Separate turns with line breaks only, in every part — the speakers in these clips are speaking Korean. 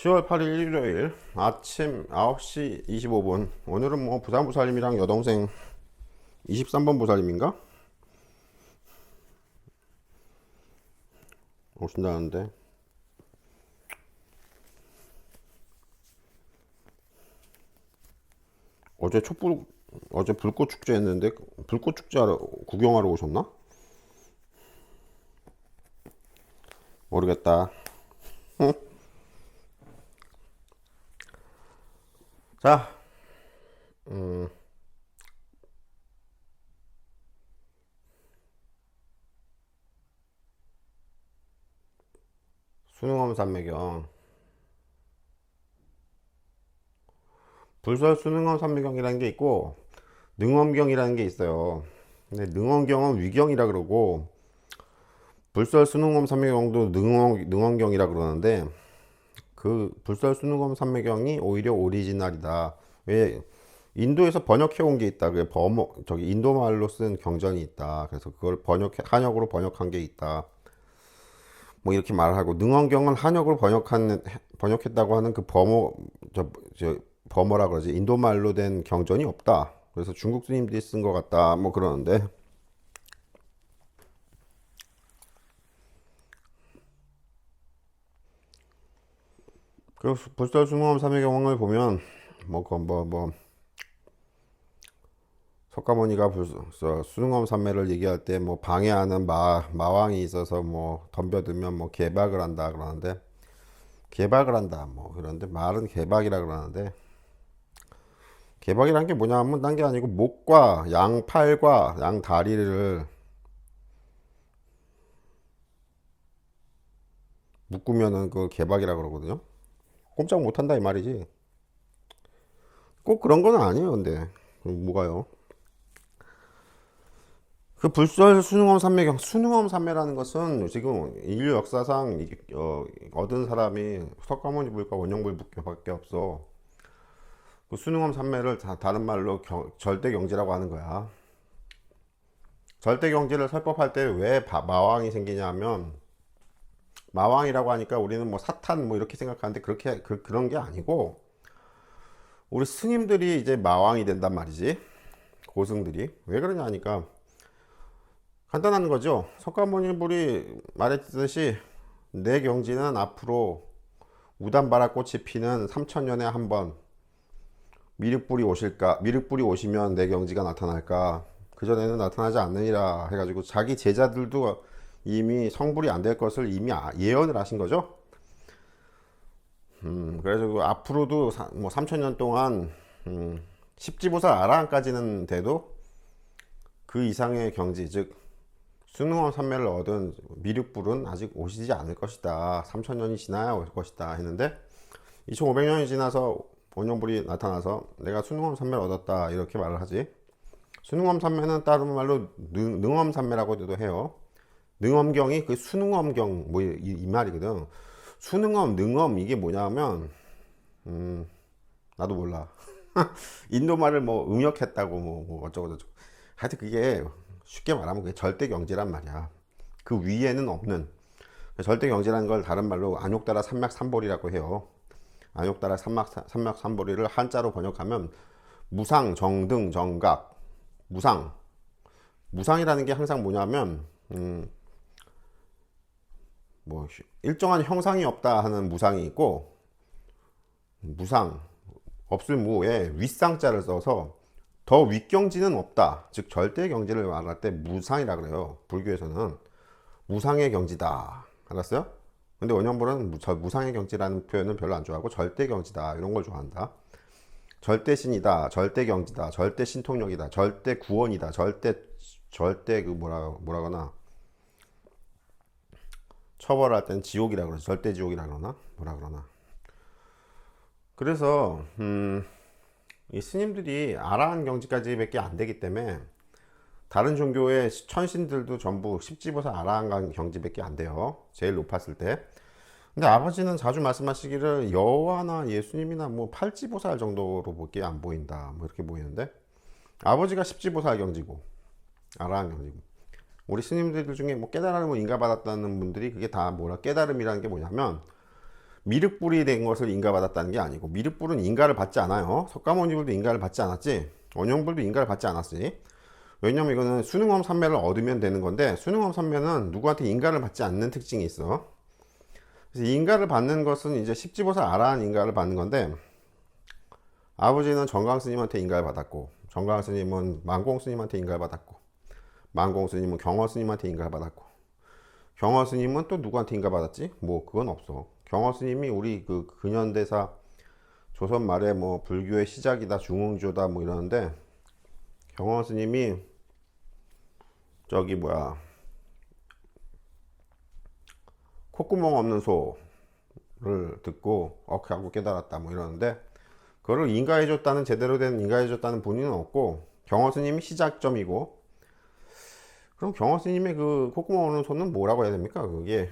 10월 8일 일요일 아침 9시 25분. 오늘은 뭐 부산 부살님이랑 여동생 23번 부살님인가? 오신다는데 어제 촛불 어제 불꽃 축제 했는데 불꽃 축제 구경하러 오셨나? 모르겠다. 자, 수능엄 산매경 불설 수능엄 산매경이라는 게 있고 능엄경이라는 게 있어요. 근데 능엄경은 위경이라 그러고 불설 수능엄 산매경도 능엄경이라 그러는데 그 불설 수능엄 산매경이 오히려 오리지널이다. 왜 인도에서 번역해 온 게 있다. 그 저기 인도 말로 쓴 경전이 있다. 그래서 그걸 한역으로 번역한 게 있다. 뭐 이렇게 말하고 능엄경은 한역으로 번역했다고 하는 그 버머라 그러지 인도 말로 된 경전이 없다. 그래서 중국 스님들이 쓴 것 같다. 뭐 그러는데 그 불설 수능엄 산매경을 보면 뭐 석가모니가 수능엄 산매를 얘기할 때 뭐 방해하는 마왕이 있어서 뭐 덤벼들면 뭐 개박을 한다 그러는데 개박을 한다 뭐 그런데 말은 개박이라 그러는데 개박이란 게 뭐냐 하면 딴 게 아니고 목과 양팔과 양다리를 묶으면은 그 개박이라 그러거든요. 꼼짝 못한다 이 말이지. 꼭 그런 건 아니에요. 근데 뭐가요? 그 불설 수능엄 산매경 수능엄 산매라는 것은 지금 인류 역사상 얻은 사람이 석가모니 불과 원영불밖에 없어. 그 수능엄 산매를 다른 말로 절대 경지라고 하는 거야. 절대 경지를 설법할 때 왜 마왕이 생기냐면 마왕이라고 하니까 우리는 뭐 사탄 뭐 이렇게 생각하는데 그렇게 그런 게 아니고 우리 스님들이 이제 마왕이 된단 말이지. 고승들이 왜 그러냐 하니까 간단한 거죠. 석가모니 불이 말했듯이 내 경지는 앞으로 우단바라꽃이 피는 3천년에 한 번 미륵불이 오시면 내 경지가 나타날까? 그전에는 나타나지 않느니라 해가지고 자기 제자들도 이미 성불이 안 될 것을 이미 예언을 하신 거죠. 그래서 앞으로도 뭐 3천년 동안 십지보살 아라한까지는 돼도 그 이상의 경지, 즉 수능원 삼매를 얻은 미륵불은 아직 오시지 않을 것이다. 3천년이 지나야 올 것이다 했는데 2500년이 지나서 원영불이 나타나서 내가 수능원 삼매를 얻었다 이렇게 말을 하지. 수능엄 삼매는 다른 말로 능엄 삼매라고도 해요. 능엄경이 그 수능엄경 뭐 이 말이거든. 수능엄, 능엄 이게 뭐냐면 나도 몰라. 인도 말을 뭐 응역했다고 뭐 어쩌고 저쩌고. 하여튼 그게 쉽게 말하면 그게 절대 경지란 말이야. 그 위에는 없는 절대 경지라는 걸 다른 말로 안욕따라 삼맥삼보리라고 해요. 안욕따라 삼맥삼보리를 한자로 번역하면 무상, 정등, 정각, 무상. 무상이라는 게 항상 뭐냐면 뭐 일정한 형상이 없다 하는 무상이 있고 무상 없을 무에 윗상자를 써서 더 윗경지는 없다. 즉 절대 경지를 말할 때 무상이라 그래요. 불교에서는 무상의 경지다. 알았어요? 근데 원영불은 무상의 경지라는 표현은 별로 안 좋아하고 절대 경지다 이런 걸 좋아한다. 절대신이다, 절대 경지다, 절대 신통력이다, 절대 구원이다, 절대 그 뭐라거나 처벌할 땐 지옥이라 그러지. 절대 지옥이라 그러나 뭐라 그러나. 그래서 이 스님들이 아라한 경지까지밖에 안 되기 때문에 다른 종교의 천신들도 전부 십지보살 아라한 경지밖에 안 돼요. 제일 높았을 때. 근데 아버지는 자주 말씀하시기를 여호와나 예수님이나 뭐 팔지보살 정도로밖에 안 보인다. 뭐 이렇게 보이는데 아버지가 십지보살 경지고 아라한 경지고 우리 스님들 중에 뭐 깨달음을 인가받았다는 분들이 그게 다 뭐라 깨달음이라는 게 뭐냐면 미륵불이 된 것을 인가받았다는 게 아니고, 미륵불은 인가를 받지 않아요. 석가모니불도 인가를 받지 않았지, 원영불도 인가를 받지 않았지. 왜냐면 이거는 수능엄 삼매를 얻으면 되는 건데, 수능엄 삼매는 누구한테 인가를 받지 않는 특징이 있어. 그래서 인가를 받는 것은 이제 십지보살 아라한 인가를 받는 건데, 아버지는 정광스님한테 인가를 받았고, 정광스님은 만공스님한테 인가를 받았고, 만공스님은 경허스님한테 인가를 받았고, 경허스님은 또 누구한테 인가 받았지? 뭐 그건 없어. 경허스님이 우리 그 근현대사 조선 말에 뭐 불교의 시작이다, 중흥조다 뭐 이러는데, 경허스님이 저기 뭐야, 콧구멍 없는 소를 듣고 하고 깨달았다 뭐 이러는데, 그거를 인가해줬다는, 제대로 된 인가해줬다는 본인은 없고, 경허스님이 시작점이고, 그럼 경허스님의 그 콧구멍 없는 소는 뭐라고 해야 됩니까? 그게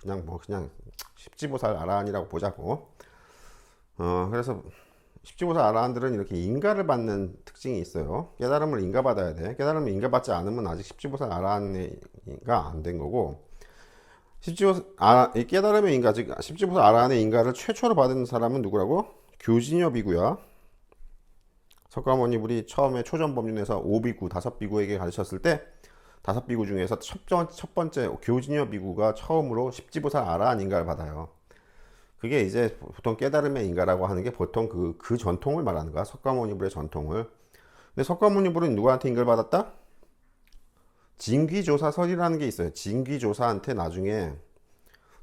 그냥 십지보살 아라한이라고 보자고. 그래서 십지보살 아라한들은 이렇게 인가를 받는 특징이 있어요. 깨달음을 인가받아야 돼. 깨달음을 인가받지 않으면 아직 십지보살 아라한이가 안 된 거고, 이 깨달음의 인가, 즉 십지보살 아라한의 인가를 최초로 받은 사람은 누구라고? 교진엽이고요. 석가모니불이 처음에 초전법륜에서 5비구, 5비구에게 가르쳤을 때, 5비구 중에서 첫 번째 교진엽 비구가 처음으로 십지보살 아라한 인가를 받아요. 그게 이제 보통 깨달음의 인가라고 하는 게 보통 그 전통을 말하는 거야. 석가모니불의 전통을. 근데 석가모니불은 누구한테 인가를 받았다? 진귀조사설이라는 게 있어요. 진귀조사한테 나중에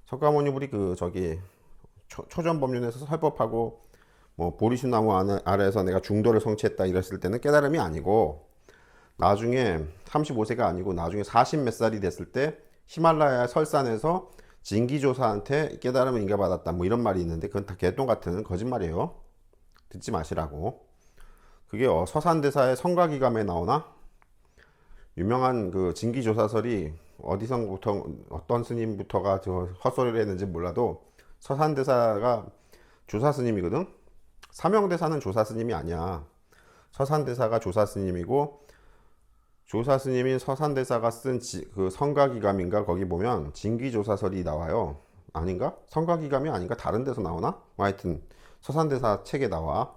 석가모니불이 초전법륜에서 설법하고 뭐 보리수나무 아래에서 내가 중도를 성취했다 이랬을 때는 깨달음이 아니고, 나중에 35세가 아니고 나중에 40 몇 살이 됐을 때 히말라야 설산에서 진기조사한테 깨달음을 인가받았다 뭐 이런 말이 있는데, 그건 다 개똥 같은 거짓말이에요. 듣지 마시라고. 그게 서산대사의 성가기감에 나오나? 유명한 그 진기조사설이 어디서부터 어떤 스님부터가 저 헛소리를 했는지 몰라도 서산대사가 조사스님이거든. 사명대사는 조사스님이 아니야. 서산대사가 조사스님이고, 조사스님인 서산대사가 쓴 그 성가기감인가, 거기 보면 진기조사설이 나와요. 아닌가? 성가기감이 아닌가? 다른 데서 나오나? 하여튼 서산대사 책에 나와.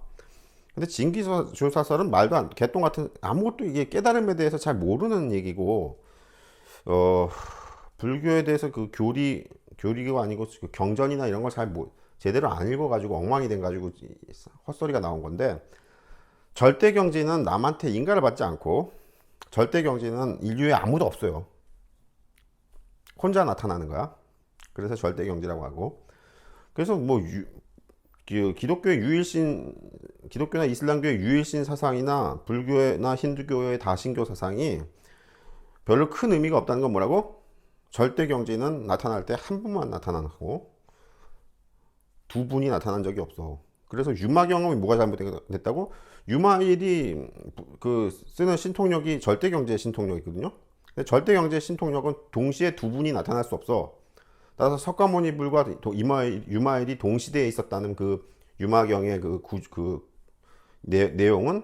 근데 진기조사설은 말도 안, 개똥 같은, 아무것도 이게 깨달음에 대해서 잘 모르는 얘기고, 불교에 대해서 그 교리가 아니고 그 경전이나 이런 걸 잘 제대로 안 읽어가지고 엉망이 돼가지고 헛소리가 나온 건데, 절대경지는 남한테 인가를 받지 않고, 절대경지는 인류에 아무도 없어요. 혼자 나타나는 거야. 그래서 절대경지라고 하고. 그래서 뭐 기독교의 유일신, 기독교나 이슬람교의 유일신 사상이나 불교나 힌두교의 다신교 사상이 별로 큰 의미가 없다는 건 뭐라고? 절대경지는 나타날 때 한 분만 나타나고 두 분이 나타난 적이 없어. 그래서 유마 경험이 뭐가 잘못됐다고? 유마일이 그 쓰는 신통력이 절대경제의 신통력이거든요. 근데 절대경제의 신통력은 동시에 두 분이 나타날 수 없어. 따라서 석가모니불과 유마일이 동시대에 있었다는 그 유마경의 내용은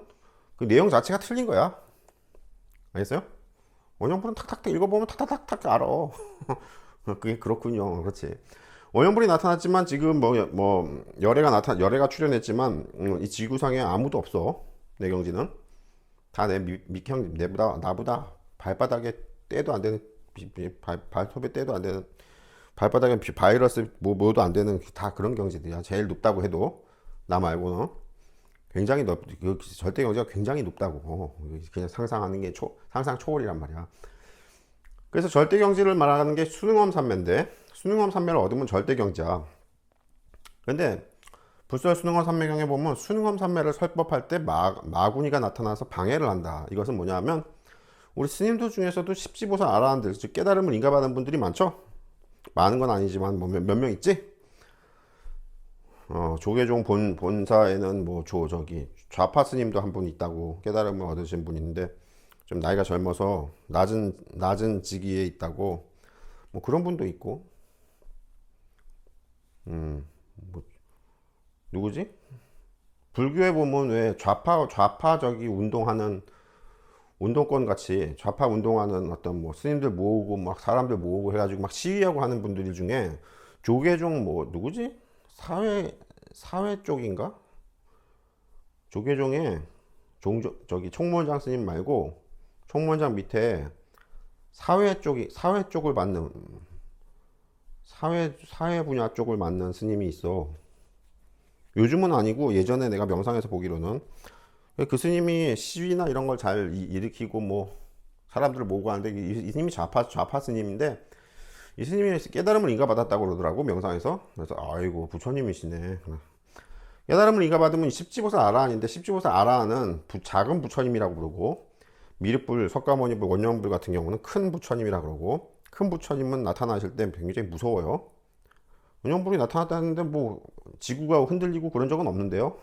그 내용 자체가 틀린 거야. 알겠어요? 원형불은 탁탁탁 읽어보면 탁탁탁탁 알아. 그게 그렇군요. 그렇지. 원형불이 나타났지만 지금 열애가 출현했지만 이 지구상에 아무도 없어. 내 경지는 다 나보다 발바닥에 때도 안 되는, 발톱에 때도 안 되는, 발바닥에 바이러스 뭐도 안 되는 다 그런 경지들이야. 제일 높다고 해도 나 말고는 굉장히 절대 경지가 굉장히 높다고. 그냥 상상하는 게 상상 초월이란 말이야. 그래서 절대 경지를 말하는 게 수능엄 삼매인데, 수능엄 삼매를 얻으면 절대 경지야. 근데 불설 수능엄 삼매경에 보면 수능엄 삼매를 설법할 때 마구니가 나타나서 방해를 한다. 이것은 뭐냐면 우리 스님들 중에서도 십지보살 아라한들, 즉 깨달음을 인가받은 분들이 많죠. 많은 건 아니지만 뭐 몇 명 있지. 조계종 본사에는 뭐 좌파 스님도 한 분 있다고, 깨달음을 얻으신 분 있는데 좀 나이가 젊어서 낮은 직위에 있다고, 뭐 그런 분도 있고, 뭐 누구지? 불교에 보면 왜 좌파적이 운동하는, 운동권 같이 좌파 운동하는 어떤 뭐 스님들 모으고 막 사람들 모으고 해가지고 막 시위하고 하는 분들 중에 조계종 뭐 누구지? 사회 쪽인가? 조계종에 저기 총무원장 스님 말고 총무원장 밑에 사회 쪽을 맡는 사회 분야 쪽을 맡는 스님이 있어. 요즘은 아니고 예전에 내가 명상에서 보기로는 그 스님이 시위나 이런 걸 잘 일으키고 뭐 사람들을 모으고 하는데 이 스님이 좌파 스님인데 이 스님이 깨달음을 인가받았다고 그러더라고 명상에서. 그래서 아이고 부처님이시네. 깨달음을 인가받으면 십지보살 아라한인데 십지보살 아라한은 작은 부처님이라고 부르고 미륵불, 석가모니불, 원영불 같은 경우는 큰 부처님이라고 그러고 큰 부처님은 나타나실 때 굉장히 무서워요. 원영불이 나타났다는데 뭐 지구가 흔들리고 그런 적은 없는데요.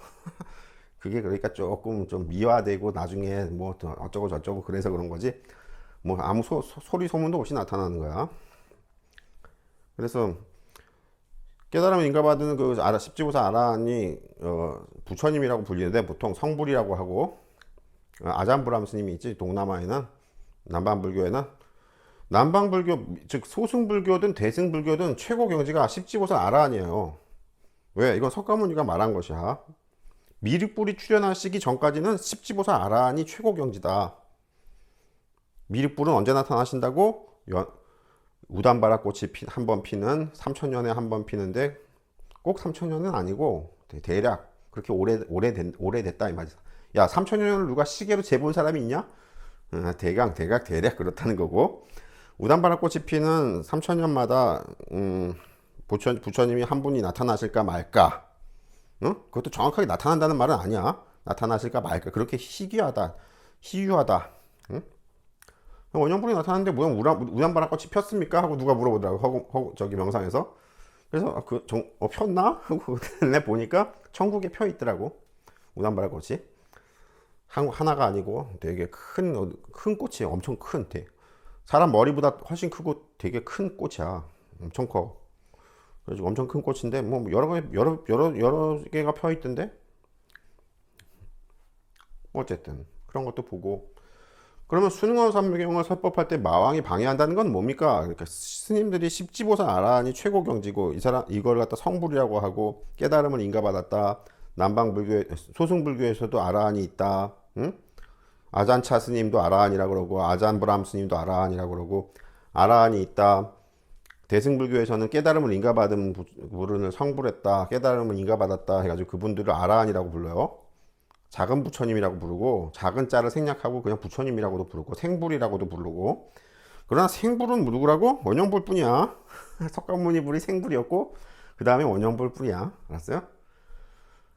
그게 그러니까 조금 좀 미화되고 나중에 뭐 어쩌고 저쩌고 그래서 그런 거지 뭐 아무 소리 소문도 없이 나타나는 거야. 그래서 깨달음을 인가받은 그 십지보살 아라한이 부처님이라고 불리는데 보통 성불이라고 하고 아잔브람 스님이 있지. 동남아에는 남방불교에는 남방불교 즉 소승불교든 대승불교든 최고 경지가 십지보살 아라한이에요. 왜? 이건 석가모니가 말한 것이야. 미륵불이 출현하시기 전까지는 십지보살 아라한이 최고 경지다. 미륵불은 언제 나타나신다고? 우담바라꽃이 한 번 피는 3000년에 한 번 피는데 꼭 3000년은 아니고 대략 그렇게 오래됐다 이 말이야. 야 3000년을 누가 시계로 재본 사람이 있냐? 대략 그렇다는 거고 우담바라꽃이 피는 3000년마다 부처님이 한 분이 나타나실까 말까. 그것도 정확하게 나타난다는 말은 아니야. 나타나실까 말까. 그렇게 희귀하다. 원영불이 나타났는데 뭐야 우담바라꽃이 폈습니까? 하고 누가 물어보더라고. 저기 명상에서. 그래서 폈나? 하고 내 보니까 천국에 펴 있더라고. 우담바라꽃이. 하나가 아니고 되게 큰 꽃이에요. 엄청 큰. 사람 머리보다 훨씬 크고 되게 큰 꽃이야. 엄청 커. 그래서 엄청 큰 꽃인데 뭐 여러 개가 펴 있던데. 어쨌든 그런 것도 보고. 그러면 수능원 삼매경을 설법할 때 마왕이 방해한다는 건 뭡니까? 그러니까 스님들이 십지보살 아라한이 최고 경지고 이걸 갖다 성불이라고 하고 깨달음을 인가받았다. 소승불교에서도 아라한이 있다. 응? 아잔차 스님도 아라한이라고 그러고 아잔브람 스님도 아라한이라고 그러고 아라한이 있다. 대승불교에서는 깨달음을 인가받은 분을 성불했다. 깨달음을 인가받았다 해가지고 그분들을 아라한이라고 불러요. 작은 부처님이라고 부르고 작은 자를 생략하고 그냥 부처님이라고도 부르고 생불이라고도 부르고. 그러나 생불은 누구라고? 원영불 뿐이야. 석가모니 불이 생불이었고 그 다음에 원영불 뿐이야. 알았어요?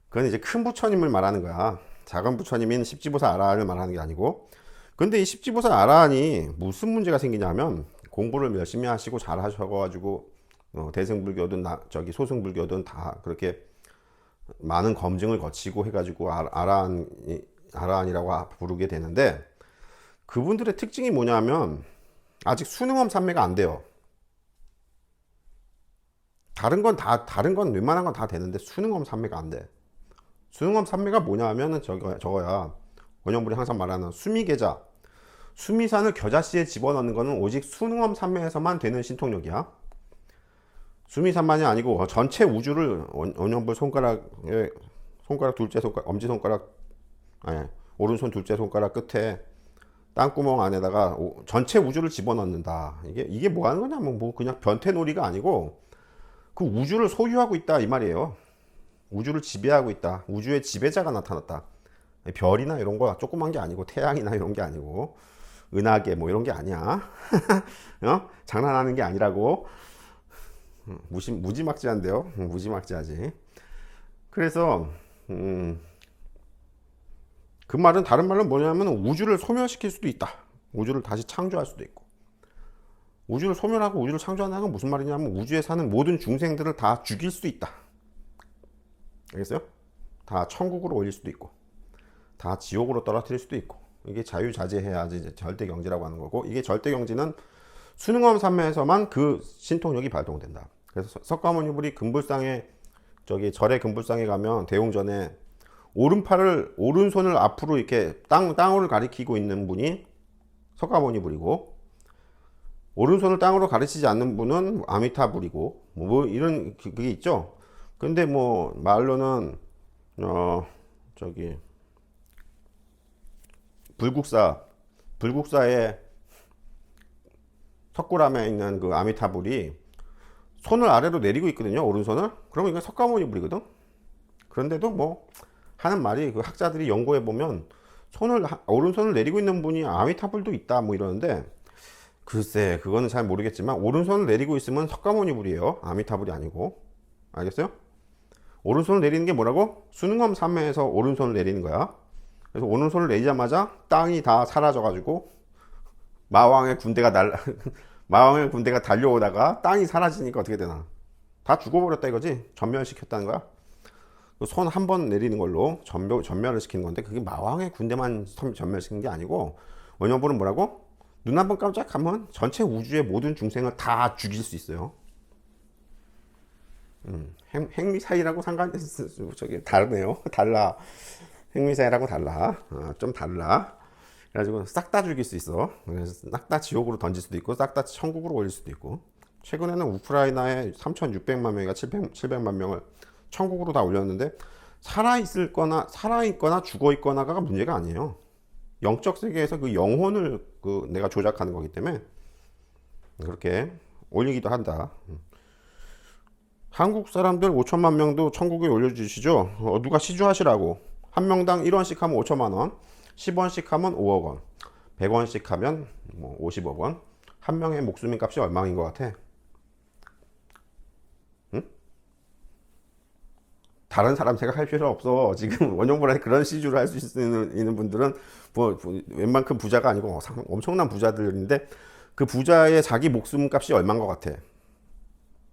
그건 이제 큰 부처님을 말하는 거야. 작은 부처님인 십지보살 아라한을 말하는 게 아니고. 근데 이 십지보살 아라한이 무슨 문제가 생기냐면 공부를 열심히 하시고 잘 하셔가지고 대승불교든 저기 소승불교든 다 그렇게 많은 검증을 거치고 해가지고 아라한이라고 부르게 되는데 그분들의 특징이 뭐냐면 아직 수능엄 삼매가 안 돼요. 다른 건 웬만한 건 다 되는데 수능엄 삼매가 안 돼. 수능엄 삼매가 뭐냐면은 저거야. 원영불이 항상 말하는 수미계자. 수미산을 겨자씨에 집어넣는 거는 오직 수능엄 삼매에서만 되는 신통력이야. 수미산만이 아니고 전체 우주를 원영불 손가락 둘째 손가락 엄지손가락 아니 오른손 둘째 손가락 끝에 땅구멍 안에다가 전체 우주를 집어넣는다. 이게 뭐 하는 거냐면 뭐 그냥 변태놀이가 아니고 그 우주를 소유하고 있다 이 말이에요. 우주를 지배하고 있다. 우주의 지배자가 나타났다. 별이나 이런 거 조그만 게 아니고 태양이나 이런 게 아니고 은하계 뭐 이런 게 아니야. 장난하는 게 아니라고. 무지막지한데요. 무지막지하지. 그래서 그 말은 다른 말은 뭐냐면 우주를 소멸시킬 수도 있다. 우주를 다시 창조할 수도 있고. 우주를 소멸하고 우주를 창조한다는 건 무슨 말이냐면 우주에 사는 모든 중생들을 다 죽일 수도 있다. 알겠어요? 다 천국으로 올릴 수도 있고 다 지옥으로 떨어뜨릴 수도 있고. 이게 자유자재해야지 절대경지라고 하는 거고, 이게 절대경지는 수능엄 삼매에서만 그 신통력이 발동된다. 그래서 석가모니불이 금불상에 절의 금불상에 가면 대웅전에 오른손을 앞으로 이렇게 땅으로 가리키고 있는 분이 석가모니불이고 오른손을 땅으로 가리치지 않는 분은 아미타불이고 뭐 이런 그게 있죠. 근데 뭐 말로는 저기 불국사의 석굴암에 있는 그 아미타불이 손을 아래로 내리고 있거든요. 오른손을. 그러면 이건 석가모니 불이거든. 그런데도 뭐 하는 말이 그 학자들이 연구해 보면 오른손을 내리고 있는 분이 아미타불도 있다 뭐 이러는데, 글쎄 그거는 잘 모르겠지만 오른손을 내리고 있으면 석가모니 불이에요. 아미타불이 아니고. 알겠어요? 오른손을 내리는 게 뭐라고? 수능엄 삼매에서 오른손을 내리는 거야. 그래서 오른손을 내리자마자 땅이 다 사라져가지고 마왕의 군대가 마왕의 군대가 달려오다가 땅이 사라지니까 어떻게 되나? 다 죽어버렸다 이거지. 전멸시켰다는 거야. 손 한 번 내리는 걸로 전멸을 시키는 건데, 그게 마왕의 군대만 전멸시키는 게 아니고, 원형부는 뭐라고? 눈 한 번 깜짝하면 전체 우주의 모든 중생을 다 죽일 수 있어요. 핵미사일하고 저기 다르네요. 달라. 핵미사일하고 달라. 좀 달라. 그래가지고 싹 다 죽일 수 있어. 그래서 싹 다 지옥으로 던질 수도 있고, 싹 다 천국으로 올릴 수도 있고. 최근에는 우크라이나에 3,600만 명이가 700만 명을 천국으로 다 올렸는데, 살아있거나 죽어있거나가 문제가 아니에요. 영적 세계에서 그 영혼을 내가 조작하는 거기 때문에 그렇게 올리기도 한다. 한국 사람들 5천만 명도 천국에 올려주시죠. 누가 시주하시라고. 한 명당 1원씩 하면 5천만 원, 10원씩 하면 5억 원, 100원씩 하면 뭐 50억 원. 한 명의 목숨의 값이 얼마인 것 같아? 다른 사람 생각할 필요 없어. 지금 원형보라 그런 시주를 할 수 있는 분들은 뭐 웬만큼 부자가 아니고 엄청난 부자들인데, 그 부자의 자기 목숨 값이 얼마인 것 같아?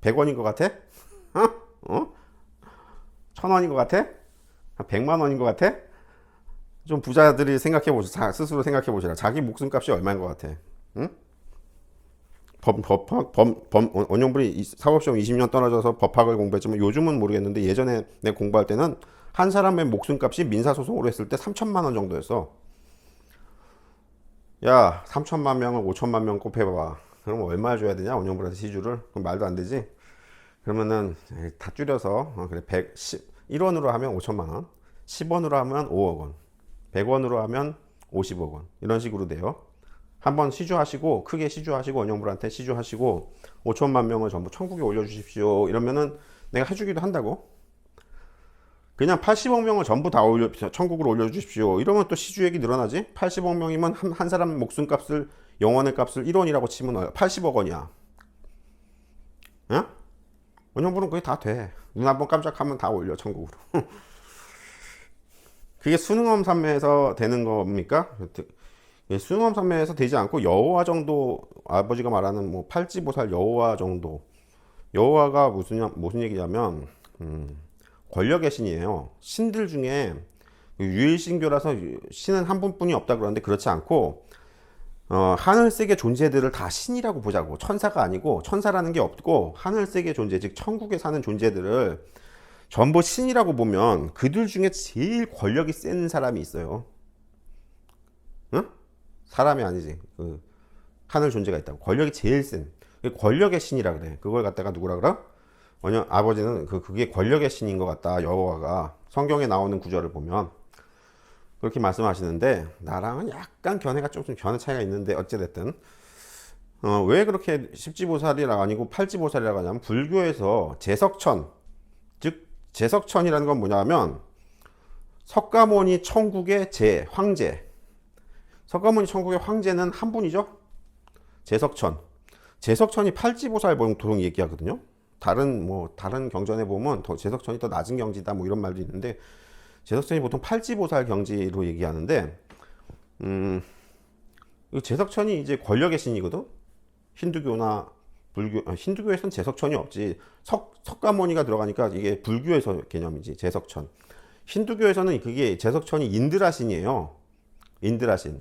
100원인 것 같아? 1,000원인 것 같아? 100만 원인 것 같아? 좀 부자들이 생각해 보시라. 스스로 생각해 보시라. 자기 목숨 값이 얼마인 것 같아? 응? 원형불이 사법시험 20년 떨어져서 법학을 공부했지만 요즘은 모르겠는데, 예전에 내가 공부할 때는 한 사람의 목숨값이 민사소송으로 했을 때 3천만 원 정도였어. 야, 3천만 명을 5천만 명 곱해봐. 그럼 얼마 줘야 되냐? 원형불한테 시주를? 그럼 말도 안 되지. 그러면은 다 줄여서 그래 1원으로 하면 5천만 원, 10원으로 하면 5억 원, 100원으로 하면 50억 원, 이런 식으로 돼요. 한번 시주하시고, 크게 시주하시고, 원형불한테 시주하시고 5천만 명을 전부 천국에 올려주십시오 이러면은 내가 해주기도 한다고. 그냥 80억 명을 전부 다 천국으로 올려주십시오 이러면 또 시주액이 늘어나지. 80억 명이면 한 사람 목숨값을, 영혼의 값을 1원이라고 치면 80억 원이야. 응? 원형불은 그게 다 돼. 눈 한 번 깜짝하면 다 올려 천국으로. 그게 수능엄 삼매에서 되는 겁니까? 수능엄 삼매에서 되지 않고 여호와 정도, 아버지가 말하는 뭐 팔찌보살 여호와 정도. 여호와가 무슨 얘기냐면 권력의 신이에요. 신들 중에 유일신교라서 신은 한 분뿐이 없다 그러는데, 그렇지 않고 하늘세계 존재들을 다 신이라고 보자고. 천사가 아니고, 천사라는 게 없고 하늘세계 존재, 즉 천국에 사는 존재들을 전부 신이라고 보면 그들 중에 제일 권력이 센 사람이 있어요. 응? 사람이 아니지. 그 하늘 존재가 있다고. 권력이 제일 센. 권력의 신이라 그래. 그걸 갖다가 누구라 그래? 아버지는 그게 권력의 신인 것 같다. 여호와가 성경에 나오는 구절을 보면 그렇게 말씀하시는데, 나랑은 약간 견해가 조금 견해 차이가 있는데, 어찌됐든 왜 그렇게 십지보살이라 아니고 팔지보살이라고 하냐면, 불교에서 제석천, 즉 제석천이라는 건 뭐냐면 석가모니 천국의 황제. 석가모니 천국의 황제는 한 분이죠. 제석천. 제석천이 팔지보살 보통 얘기하거든요. 다른 경전에 보면 제석천이 더 낮은 경지다 뭐 이런 말도 있는데, 제석천이 보통 팔지보살 경지로 얘기하는데, 제석천이 이제 권력의 신이거든. 힌두교나 힌두교에서는 제석천이 없지. 석가모니가 들어가니까 이게 불교에서 개념이지, 제석천. 힌두교에서는 그게 제석천이 인드라신이에요. 인드라신.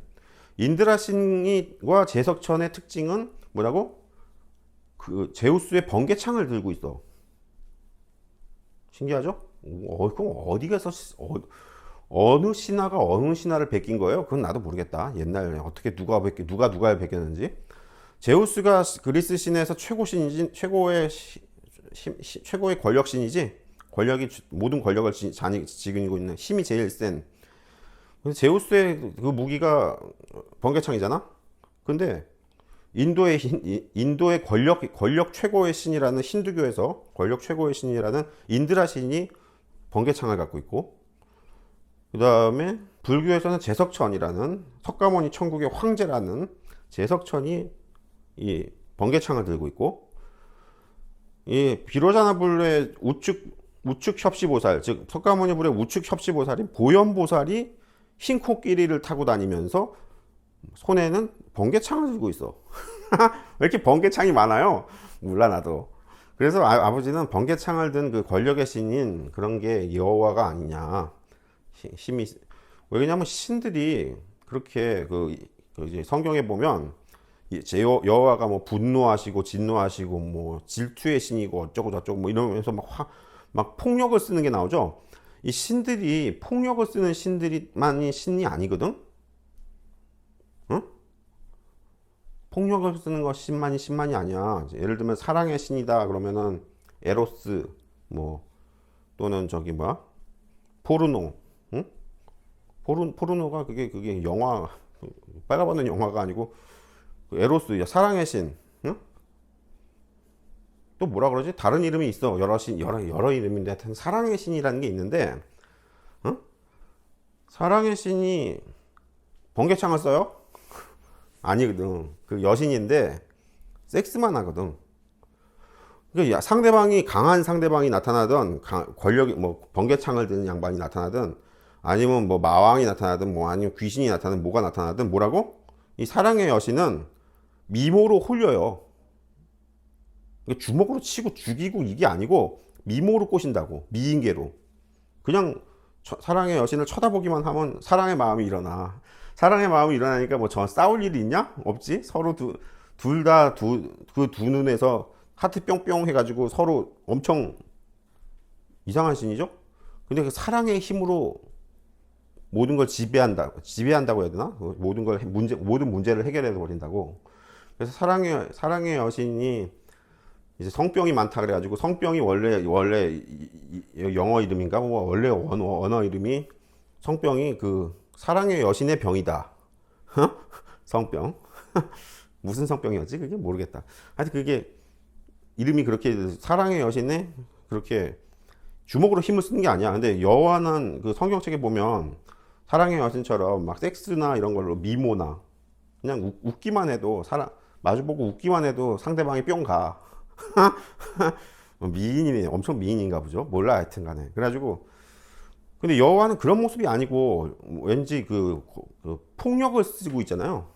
인드라신과 제석천의 특징은 뭐라고? 그 제우스의 번개창을 들고 있어. 신기하죠? 그럼 어디 가서 어느 신하가 어느 신하를 베낀 거예요? 그건 나도 모르겠다. 옛날에 어떻게 누가 베꼈는지. 제우스가 그리스 신에서 최고의 권력 신이지. 모든 권력을 지니고 있는 힘이 제일 센. 그래서 제우스의 그 무기가 번개창이잖아. 근데 인도의 권력 최고의 신이라는 힌두교에서 권력 최고의 신이라는 인드라 신이 번개창을 갖고 있고, 그 다음에 불교에서는 제석천이라는 석가모니 천국의 황제라는 제석천이 이 번개창을 들고 있고, 이 비로자나불의 우측 협시보살, 즉 석가모니 불의 우측 협시보살인 보현보살이 흰 코끼리를 타고 다니면서 손에는 번개창을 들고 있어. 왜 이렇게 번개창이 많아요? 몰라 나도. 그래서 아버지는 번개창을 든 그 권력의 신인 그런 게 여호와가 아니냐. 힘이. 왜냐면 신들이 그렇게 이제 성경에 보면 여호와가 뭐 분노하시고 진노하시고 뭐 질투의 신이고 어쩌고 저쩌고 뭐 이러면서 막 폭력을 쓰는 게 나오죠. 이 신들이 폭력을 쓰는 신들이만이 신이 아니거든. 응? 폭력을 쓰는 것만이 신만이 아니야. 예를 들면 사랑의 신이다 그러면은 에로스 뭐 또는 저기 뭐야 포르노. 응? 포르노가 그게 영화 빨아받는 영화가 아니고 에로스 사랑의 신. 응? 또 뭐라 그러지? 다른 이름이 있어. 여러 이름인데 하여튼 사랑의 신이라는 게 있는데, 응? 사랑의 신이 번개창을 써요? 아니거든. 그 여신인데 섹스만 하거든. 그러니까 강한 상대방이 나타나든 권력이 뭐 번개창을 드는 양반이 나타나든 아니면 뭐 마왕이 나타나든 뭐 아니면 귀신이 나타나든 뭐가 나타나든 뭐라고? 이 사랑의 여신은 미모로 홀려요. 주먹으로 치고 죽이고 이게 아니고 미모로 꼬신다고. 미인계로. 그냥 사랑의 여신을 쳐다보기만 하면 사랑의 마음이 일어나. 사랑의 마음이 일어나니까 뭐 저 싸울 일이 있냐? 없지. 서로 둘 다 그 두 눈에서 하트 뿅뿅 해가지고 서로 엄청 이상한 신이죠. 근데 그 사랑의 힘으로 모든 걸 지배한다고 해야 되나? 모든 문제를 해결해 버린다고. 그래서 사랑의 여신이 이제 성병이 많다 그래가지고 성병이 원래 영어 이름인가 뭐 원래 언어 이름이 성병이 그 사랑의 여신의 병이다. 성병. 무슨 성병이었지? 그게 모르겠다. 하여튼 그게 이름이 그렇게 사랑의 여신에 그렇게 주먹으로 힘을 쓰는 게 아니야. 근데 여호와는 그 성경책에 보면 사랑의 여신처럼 막 섹스나 이런 걸로 미모나 그냥 웃기만 해도 마주보고 웃기만 해도 상대방이 뿅 가. 미인이네. 엄청 미인인가 보죠. 몰라 하여튼 간에. 그래가지고 근데 여호와는 그런 모습이 아니고 왠지 그 폭력을 쓰고 있잖아요.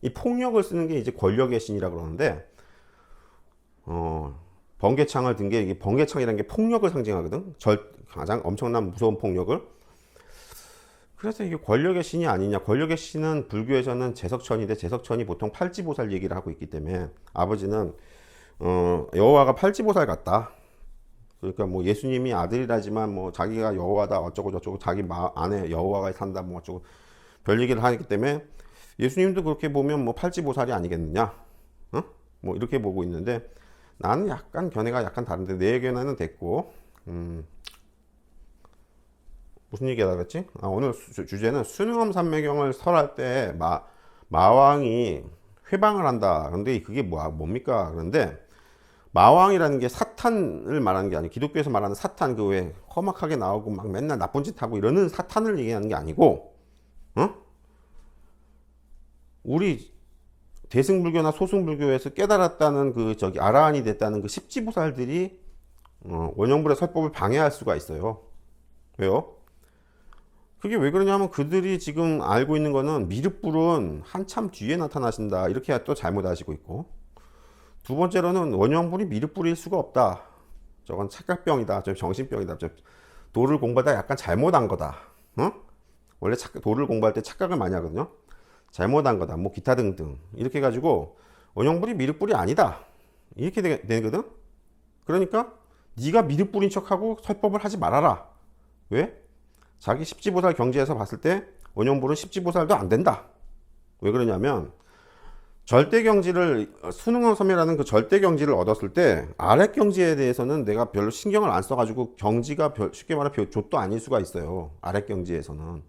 이 폭력을 쓰는 게 이제 권력의 신이라 그러는데 번개창을 든 게 이게 번개창이라는 게 폭력을 상징하거든. 가장 엄청난 무서운 폭력을. 그래서 이게 권력의 신이 아니냐. 권력의 신은 불교에서는 제석천인데 제석천이 보통 팔지보살 얘기를 하고 있기 때문에 아버지는 여호와가 팔지보살 같다. 그러니까 뭐 예수님이 아들이라지만 뭐 자기가 여호와다 어쩌고 저쩌고 자기 안에 여호와가 산다 뭐 어쩌고 별 얘기를 하기 때문에 예수님도 그렇게 보면 뭐 팔지보살이 아니겠느냐. 뭐 이렇게 보고 있는데 나는 약간 견해가 약간 다른데 내 견해는 됐고 무슨 얘기 하다 그랬지? 오늘 주제는 순응엄 삼매경을 설할 때 마왕이 회방을 한다. 그런데 그게 뭡니까? 그런데 마왕이라는 게 사탄을 말하는 게 아니고 기독교에서 말하는 사탄 그 왜 험악하게 나오고 막 맨날 나쁜 짓 하고 이러는 사탄을 얘기하는 게 아니고 우리 대승불교나 소승불교에서 깨달았다는 아라한이 됐다는 그 십지보살들이 원영불의 설법을 방해할 수가 있어요. 왜요? 그게 왜 그러냐면 그들이 지금 알고 있는 거는 미륵불은 한참 뒤에 나타나신다 이렇게 또 잘못 아시고 있고, 두 번째로는 원영불이 미륵불일 수가 없다. 저건 착각병이다. 저 정신병이다. 저 도를 공부하다 약간 잘못한 거다. 원래 도를 공부할 때 착각을 많이 하거든요. 잘못한 거다. 뭐 기타 등등 이렇게 해가지고 원영불이 미륵불이 아니다. 이렇게 되거든. 그러니까 네가 미륵불인 척하고 설법을 하지 말아라. 왜? 자기 십지보살 경지에서 봤을 때 원영불은 십지보살도 안 된다. 왜 그러냐면 절대경지를 수능원 섬이라는 그 절대경지를 얻었을 때 아랫경지에 대해서는 내가 별로 신경을 안 써가지고 경지가 쉽게 말하면 좆도 아닐 수가 있어요. 아랫경지에서는.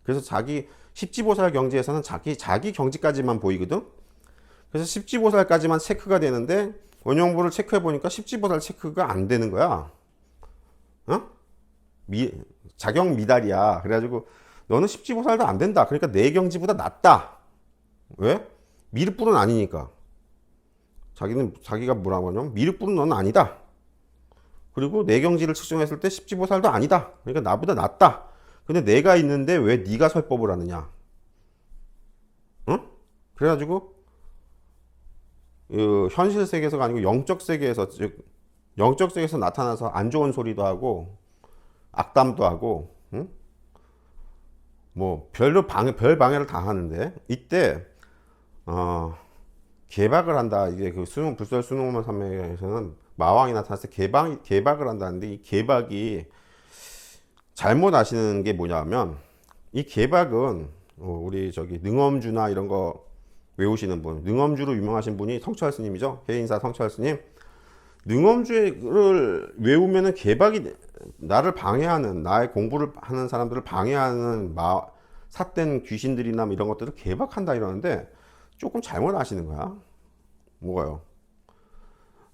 그래서 자기 십지보살 경지에서는 자기 경지까지만 보이거든. 그래서 십지보살까지만 체크가 되는데 원형부를 체크해 보니까 십지보살 체크가 안 되는 거야. 어? 자경 미달이야. 그래가지고 너는 십지보살도 안 된다. 그러니까 내 경지보다 낫다. 왜? 미륵불은 아니니까. 자기가 뭐라고 하냐면 미륵불은 너는 아니다. 그리고 내 경지를 측정했을 때 십지보살도 아니다. 그러니까 나보다 낫다. 근데 내가 있는데 왜 네가 설법을 하느냐? 응? 그래가지고 현실 세계에서가 아니고 영적 세계에서, 즉 영적 세계에서 나타나서 안 좋은 소리도 하고 악담도 하고, 응? 뭐 별 방해를 다 하는데 이때 개박을 한다. 이게 그 불설 수능호만 산맥에서는 마왕이 나타났을 때 개박을 한다는데, 이 개박이 잘못 아시는 게 뭐냐면, 이 개박은 우리 저기 능엄주나 이런 거 외우시는 분, 능엄주로 유명하신 분이 성철 스님이죠. 해인사 성철 스님. 능엄주를 외우면은 개박이 나를 방해하는, 나의 공부를 하는 사람들을 방해하는 삿된 귀신들이나 뭐 이런 것들을 개박한다 이러는데 조금 잘못 아시는 거야. 뭐가요?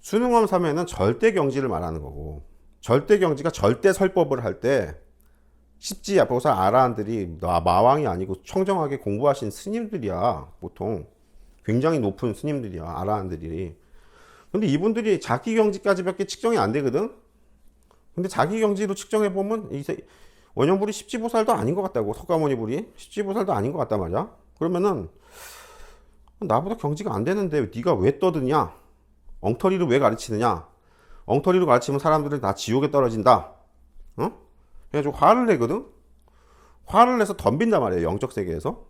수능엄 3에는 절대 경지를 말하는 거고, 절대 경지가 절대 설법을 할 때 십지 보살 아라한들이 마왕이 아니고 청정하게 공부하신 스님들이야. 보통 굉장히 높은 스님들이야, 아라한들이. 근데 이분들이 자기 경지까지밖에 측정이 안 되거든. 근데 자기 경지로 측정해 보면 원형불이 십지보살도 아닌 것 같다고. 석가모니불이 십지보살도 아닌 것 같단 말이야. 그러면은 나보다 경지가 안 되는데 네가 왜 떠드냐? 엉터리로 왜 가르치느냐? 엉터리로 가르치면 사람들은 다 지옥에 떨어진다. 어? 그래가지고 화를 내거든. 화를 내서 덤빈단 말이에요, 영적 세계에서.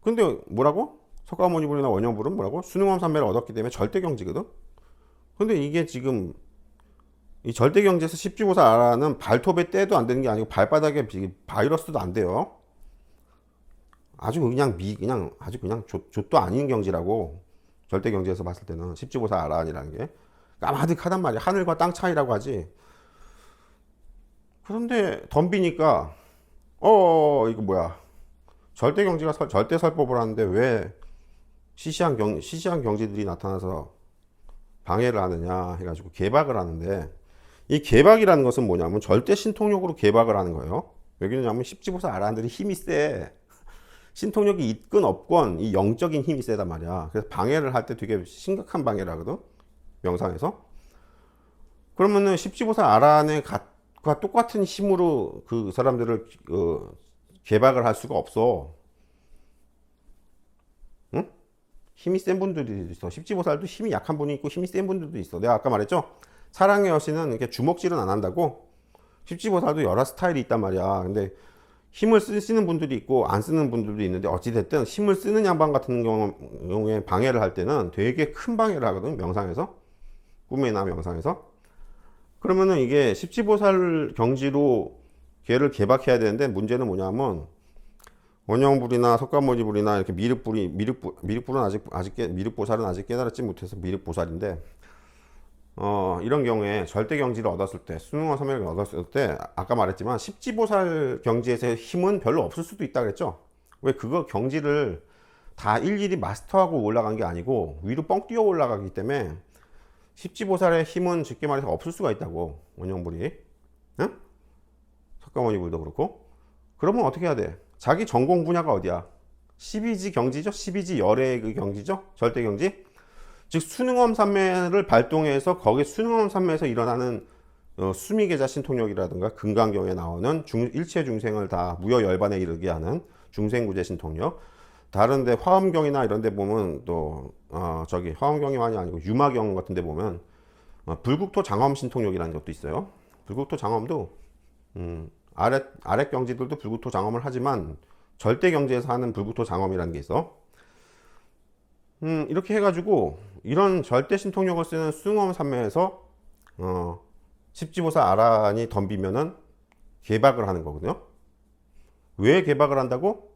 근데 뭐라고? 석가모니불이나 원형불은 뭐라고? 수능엄 삼매를 얻었기 때문에 절대 경지거든. 근데 이게 지금 이 절대 경지에서 십지보살 아라는 발톱에 때도 안 되는 게 아니고 발바닥에 바이러스도 안 돼요. 아주 그냥 아주 그냥 좆도 아닌 경지라고. 절대 경지에서 봤을 때는 십지보살 아라한이라는 게 까마득하단 말이야. 하늘과 땅 차이라고 하지. 그런데 덤비니까 이거 뭐야? 절대 경지가 절대 설법을 하는데 왜 시시한 경지들이 나타나서 방해를 하느냐 해가지고 개박을 하는데, 이 개박이라는 것은 뭐냐면 절대 신통력으로 개박을 하는 거예요. 왜 그러냐면 십지보살 아라한들이 힘이 세. 신통력이 있건 없건 이 영적인 힘이 세단 말이야. 그래서 방해를 할 때 되게 심각한 방해를 하거든, 명상에서. 그러면은 십지보살 아라한과 똑같은 힘으로 그 사람들을 개박을 할 수가 없어. 응? 힘이 센 분들이 있어. 십지보살도 힘이 약한 분이 있고 힘이 센 분들도 있어. 내가 아까 말했죠? 사랑의 여신은 이렇게 주먹질은 안 한다고. 십지보살도 여러 스타일이 있단 말이야. 근데 힘을 쓰시는 분들이 있고 안 쓰는 분들도 있는데, 어찌됐든 힘을 쓰는 양반 같은 경우에 방해를 할 때는 되게 큰 방해를 하거든, 명상에서. 꿈이나 명상에서. 그러면은 이게 십지보살 경지로 걔를 개박해야 되는데, 문제는 뭐냐면 원형불이나 석가모니불이나 이렇게 미륵불은 미륵보살은 아직 깨달았지 못해서 미륵보살인데, 이런 경우에 절대 경지를 얻었을 때, 수능원 삼매를 얻었을 때, 아까 말했지만 십지보살 경지에서의 힘은 별로 없을 수도 있다 그랬죠. 왜? 그거 경지를 다 일일이 마스터하고 올라간 게 아니고 위로 뻥 뛰어 올라가기 때문에 십지보살의 힘은 쉽게 말해서 없을 수가 있다고. 원형불이, 응? 석가모니불도 그렇고. 그러면 어떻게 해야 돼? 자기 전공 분야가 어디야? 12지 경지죠. 12지 열의 그 경지죠. 절대 경지. 즉 수능엄 삼매를 발동해서 거기 수능엄 삼매에서 일어나는 수미계자 신통력이라든가 금강경에 나오는 일체 중생을 다 무여 열반에 이르게 하는 중생구제 신통력. 다른데 화엄경이나 이런 데 보면 또 저기 화엄경이만이 아니고 유마경 같은 데 보면 불국토 장엄 신통력이라는 것도 있어요. 불국토 장엄도 아랫 경지들도 불국토 장엄을 하지만 절대 경지에서 하는 불국토 장엄이라는 게 있어. 이렇게 해가지고 이런 절대 신통력을 쓰는 수능엄 삼매에서 십지보살 아라한이 덤비면은 개박을 하는 거거든요. 왜 개박을 한다고?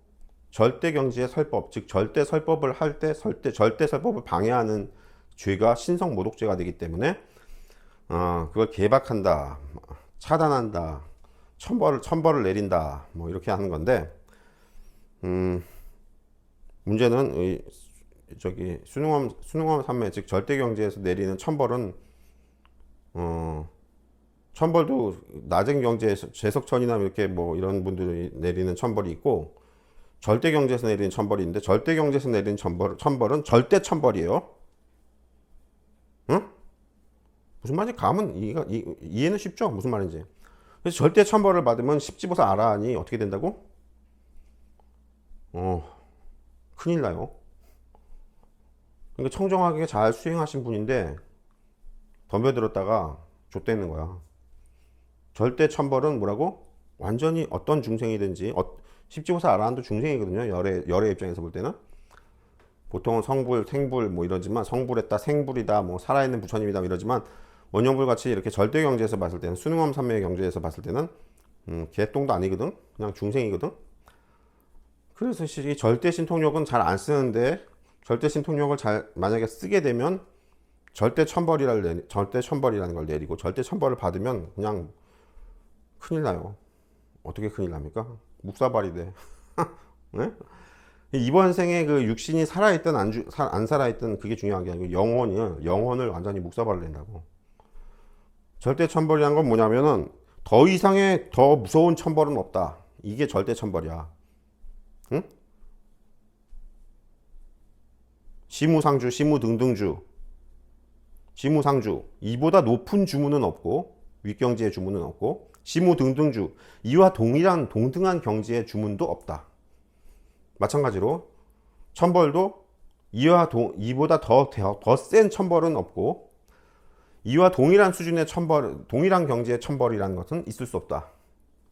절대 경지의 설법, 즉 절대 설법을 할 때 절대 설법을 방해하는 죄가 신성 모독죄가 되기 때문에 그걸 개박한다, 차단한다, 천벌을 내린다, 뭐 이렇게 하는 건데, 문제는 순응엄 삼매, 즉 절대 경지에서 내리는 천벌은 천벌도 낮은 경지에서 재석천이나 이렇게 뭐 이런 분들이 내리는 천벌이 있고, 절대 경지에서 내리는 천벌이 있는데, 절대 경지에서 내리는 천벌은 절대 천벌이에요. 응? 무슨 말인지 감은 이해는 쉽죠? 무슨 말인지. 그래서 절대 천벌을 받으면 십지보살 아라한이 어떻게 된다고? 큰일 나요. 그러니까 청정하게 잘 수행하신 분인데 덤벼들었다가 좆되는 거야. 절대 천벌은 뭐라고? 완전히 어떤 중생이든지, 십지보살 아라한도 중생이거든요. 열의 입장에서 볼 때는. 보통은 성불, 생불 뭐 이러지만, 성불했다, 생불이다, 뭐 살아있는 부처님이다 이러지만, 원영불 같이 이렇게 절대 경지에서 봤을 때는, 순응엄 삼매의 경지에서 봤을 때는 개똥도 아니거든. 그냥 중생이거든. 그래서 이 절대 신통력은 잘 안 쓰는데, 절대 신통력을 만약에 쓰게 되면 절대 천벌이라는 걸 내리고, 절대 천벌을 받으면 그냥 큰일 나요. 어떻게 큰일 납니까? 묵사발이 돼. 네? 이번 생에 그 육신이 살아있든 안 살아있든 그게 중요한 게 아니고, 영혼을 완전히 묵사발을 낸다고. 절대 천벌이란 건 뭐냐면은, 더 이상의 더 무서운 천벌은 없다. 이게 절대 천벌이야. 응? 시무상주, 시무등등주, 시무상주, 이보다 높은 주문은 없고, 윗경지의 주문은 없고, 시무등등주, 이와 동등한 경지의 주문도 없다. 마찬가지로 천벌도 이보다 더 센 천벌은 없고, 이와 동일한 수준의 천벌, 동일한 경지의 천벌이라는 것은 있을 수 없다.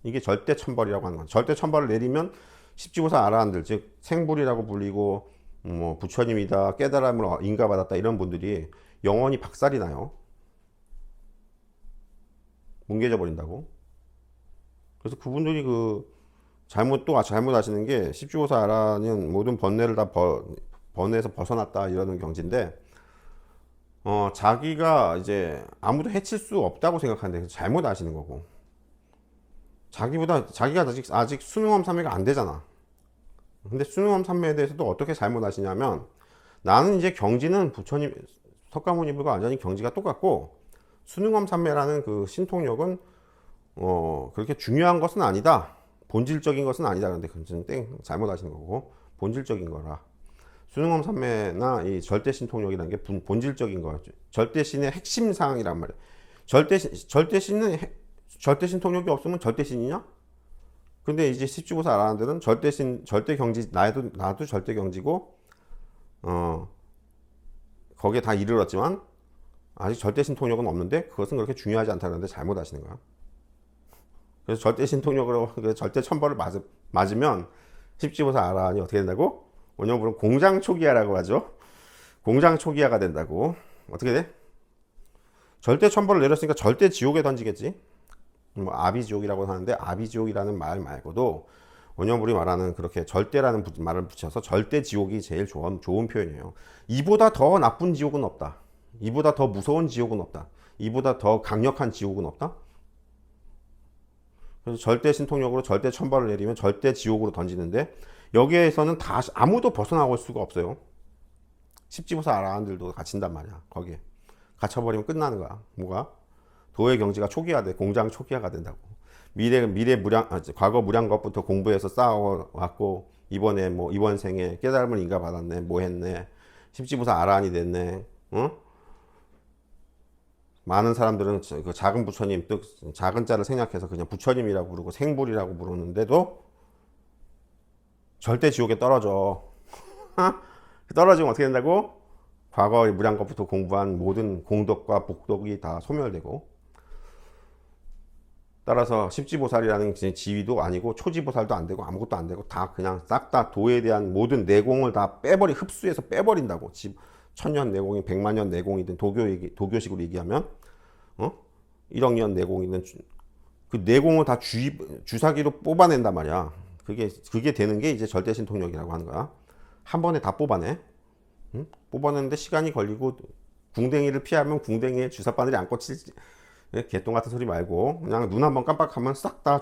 이게 절대 천벌이라고 하는 거죠. 절대 천벌을 내리면 십지보살 아라한들, 즉 생불이라고 불리고 뭐 부처님이다, 깨달음을 인가받았다 이런 분들이 영원히 박살이 나요. 뭉개져 버린다고. 그래서 그분들이 잘못 하시는 게, 십지보살 아라는 모든 번뇌를 다 번뇌에서 벗어났다 이러는 경지인데, 자기가 이제 아무도 해칠 수 없다고 생각하는데 잘못 아시는 거고, 자기가 아직 순응엄 삼매가 안 되잖아. 근데 순응엄 삼매에 대해서도 어떻게 잘못 아시냐면, 나는 이제 경지는 부처님, 석가모니불과 완전히 경지가 똑같고, 순응엄 삼매라는 그 신통력은 그렇게 중요한 것은 아니다. 본질적인 것은 아니다. 그런데 그건 잘못 아시는 거고, 본질적인 거라. 순응엄 삼매나 이 절대신통력이라는 게 본질적인 거죠. 절대신의 핵심 사항이란 말이에요. 절대신통력이 없으면 절대신이냐? 근데 이제 십지보살 아라한들은 절대경지, 나도 절대경지고, 거기에 다 이르렀지만, 아직 절대신통력은 없는데, 그것은 그렇게 중요하지 않다는데 잘못 아시는 거야. 그래서 절대신통력으로 절대 천벌을 맞으면, 십지보살 아라한이 어떻게 된다고? 원영불은 공장 초기화라고 하죠. 공장 초기화가 된다고. 어떻게 돼? 절대 천벌을 내렸으니까 절대 지옥에 던지겠지. 뭐 아비지옥이라고 하는데, 아비지옥이라는 말 말고도 원영불이 말하는 그렇게 절대라는 말을 붙여서 절대 지옥이 제일 좋은 표현이에요. 이보다 더 나쁜 지옥은 없다. 이보다 더 무서운 지옥은 없다. 이보다 더 강력한 지옥은 없다. 그래서 절대 신통력으로 절대 천벌을 내리면 절대 지옥으로 던지는데, 여기에서는 아무도 벗어나올 수가 없어요. 십지보살 아라한들도 갇힌단 말이야. 거기에 갇혀버리면 끝나는 거야. 뭐가? 도의 경지가 초기화돼. 공장 초기화가 된다고. 과거 무량 것부터 공부해서 쌓아왔고, 이번 생에 깨달음을 인가받았네, 뭐 했네, 십지보살 아라한이 됐네. 많은 사람들은 그 작은 부처님, 또 작은 자를 생략해서 그냥 부처님이라고 부르고 생불이라고 부르는데도 절대 지옥에 떨어져. 떨어지면 어떻게 된다고? 과거의 무량 것부터 공부한 모든 공덕과 복덕이 다 소멸되고, 따라서 십지보살이라는 지위도 아니고 초지보살도 안 되고 아무것도 안 되고, 다 그냥 싹 다 도에 대한 모든 내공을 다 흡수해서 빼버린다고. 천년 내공이 100만년 내공이든 도교식으로 얘기하면 1억 년 내공이든 그 내공을 다 주사기로 뽑아낸단 말이야. 그게 되는 게 이제 절대 신통력이라고 하는 거야. 한 번에 다 뽑아내. 응? 뽑아내는데 시간이 걸리고 궁뎅이를 피하면 궁뎅이에 주사바늘이 안 꽂히지. 개똥 같은 소리 말고 그냥 눈 한번 깜빡하면 싹 다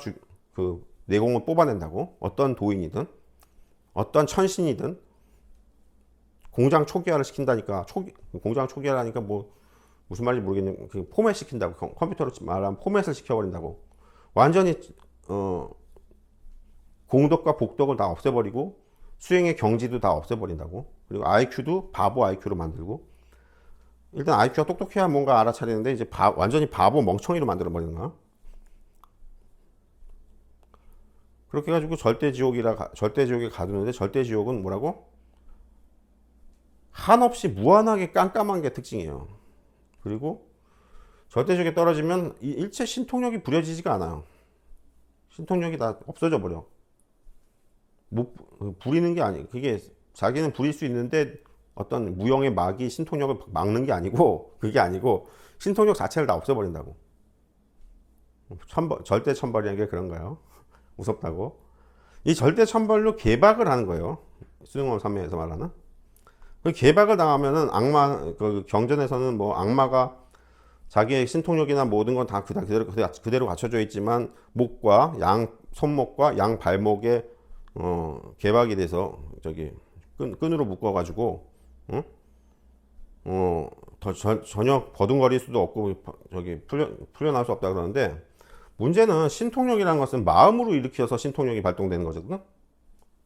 그 내공을 뽑아낸다고. 어떤 도인이든 어떤 천신이든 공장 초기화를 시킨다니까. 공장 초기화라니까 뭐 무슨 말인지 모르겠는데 그 포맷 시킨다고. 컴퓨터로 말하면 포맷을 시켜버린다고. 완전히 공덕과 복덕을 다 없애버리고 수행의 경지도 다 없애버린다고. 그리고 IQ도 바보 IQ로 만들고. 일단 IQ가 똑똑해야 뭔가 알아차리는데 이제 완전히 바보 멍청이로 만들어버리는 거야. 그렇게 해가지고 절대지옥에 가두는데, 절대지옥은 뭐라고? 한없이 무한하게 깜깜한 게 특징이에요. 그리고 절대지옥에 떨어지면 이 일체 신통력이 부려지지가 않아요. 신통력이 다 없어져 버려. 못 부리는 게 아니에요. 그게 자기는 부릴 수 있는데 어떤 무형의 막이 신통력을 막는 게 아니고, 그게 아니고 신통력 자체를 다 없애버린다고. 절대 천벌이라는 게 그런 거예요. 무섭다고. 이 절대 천벌로 개박을 하는 거예요. 수능원 삼매에서 말하는. 그 개박을 당하면은 악마, 그 경전에서는 뭐 악마가 자기의 신통력이나 모든 건 다 그대로 갖춰져 있지만 목과 손목과 양 발목에 개박이 돼서 저기 끈으로 묶어가지고 전혀 버둥거릴 수도 없고 저기 풀려날 수 없다 그러는데, 문제는 신통력이라는 것은 마음으로 일으켜서 신통력이 발동되는 거거든.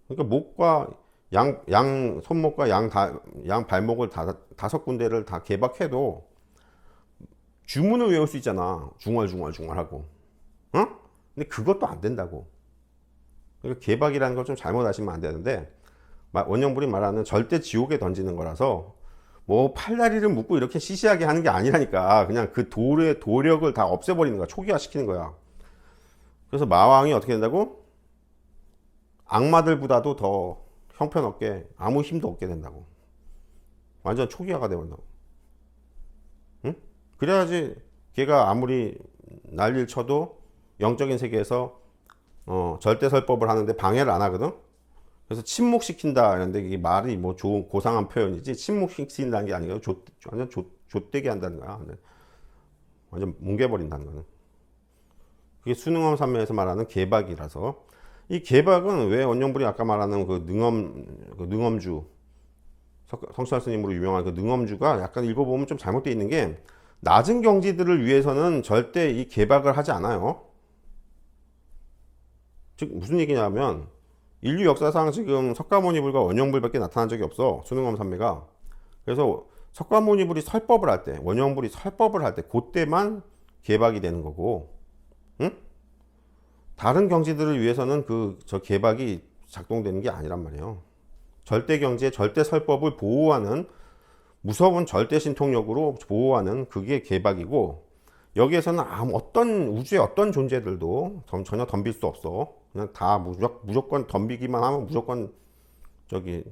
그러니까 목과 양 손목과 양 발목을 다섯 군데를 다 개박해도 주문을 외울 수 있잖아. 중얼중얼 하고. 근데 그것도 안 된다고. 그러니까 개박이라는 걸 좀 잘못 아시면 안 되는데, 원영불이 말하는 절대 지옥에 던지는 거라서 뭐 팔다리를 묶고 이렇게 시시하게 하는 게 아니라니까. 그냥 그 도력을 다 없애버리는 거야. 초기화 시키는 거야. 그래서 마왕이 어떻게 된다고? 악마들보다도 더 형편없게 아무 힘도 없게 된다고. 완전 초기화가 되버린다고. 응? 그래야지 걔가 아무리 난리를 쳐도 영적인 세계에서 절대설법을 하는데 방해를 안 하거든. 그래서 침묵시킨다 이런데 이게 말이 뭐 좋은 고상한 표현이지, 침묵시킨다는 게 아니고 완전 좆되게 한다는 거야. 완전 뭉개버린다는 거는. 그게 수능엄 삼매에서 말하는 개박이라서. 이 개박은 왜 원영불이 아까 말하는 그 능엄주, 성철 스님으로 유명한 그 능엄주가 약간 읽어보면 좀 잘못되어 있는 게, 낮은 경지들을 위해서는 절대 이 개박을 하지 않아요. 즉 무슨 얘기냐면, 인류 역사상 지금 석가모니불과 원영불밖에 나타난 적이 없어. 수능엄 삼매가. 그래서 석가모니불이 설법을 할 때, 원영불이 설법을 할 때, 그때만 개박이 되는 거고, 응? 다른 경지들을 위해서는 저 개박이 작동되는 게 아니란 말이에요. 절대 경지의 절대 설법을 보호하는, 무서운 절대 신통력으로 보호하는 그게 개박이고, 여기에서는 어떤 우주의 어떤 존재들도 전혀 덤빌 수 없어. 그냥 다 무조건 덤비기만 하면 무조건 저기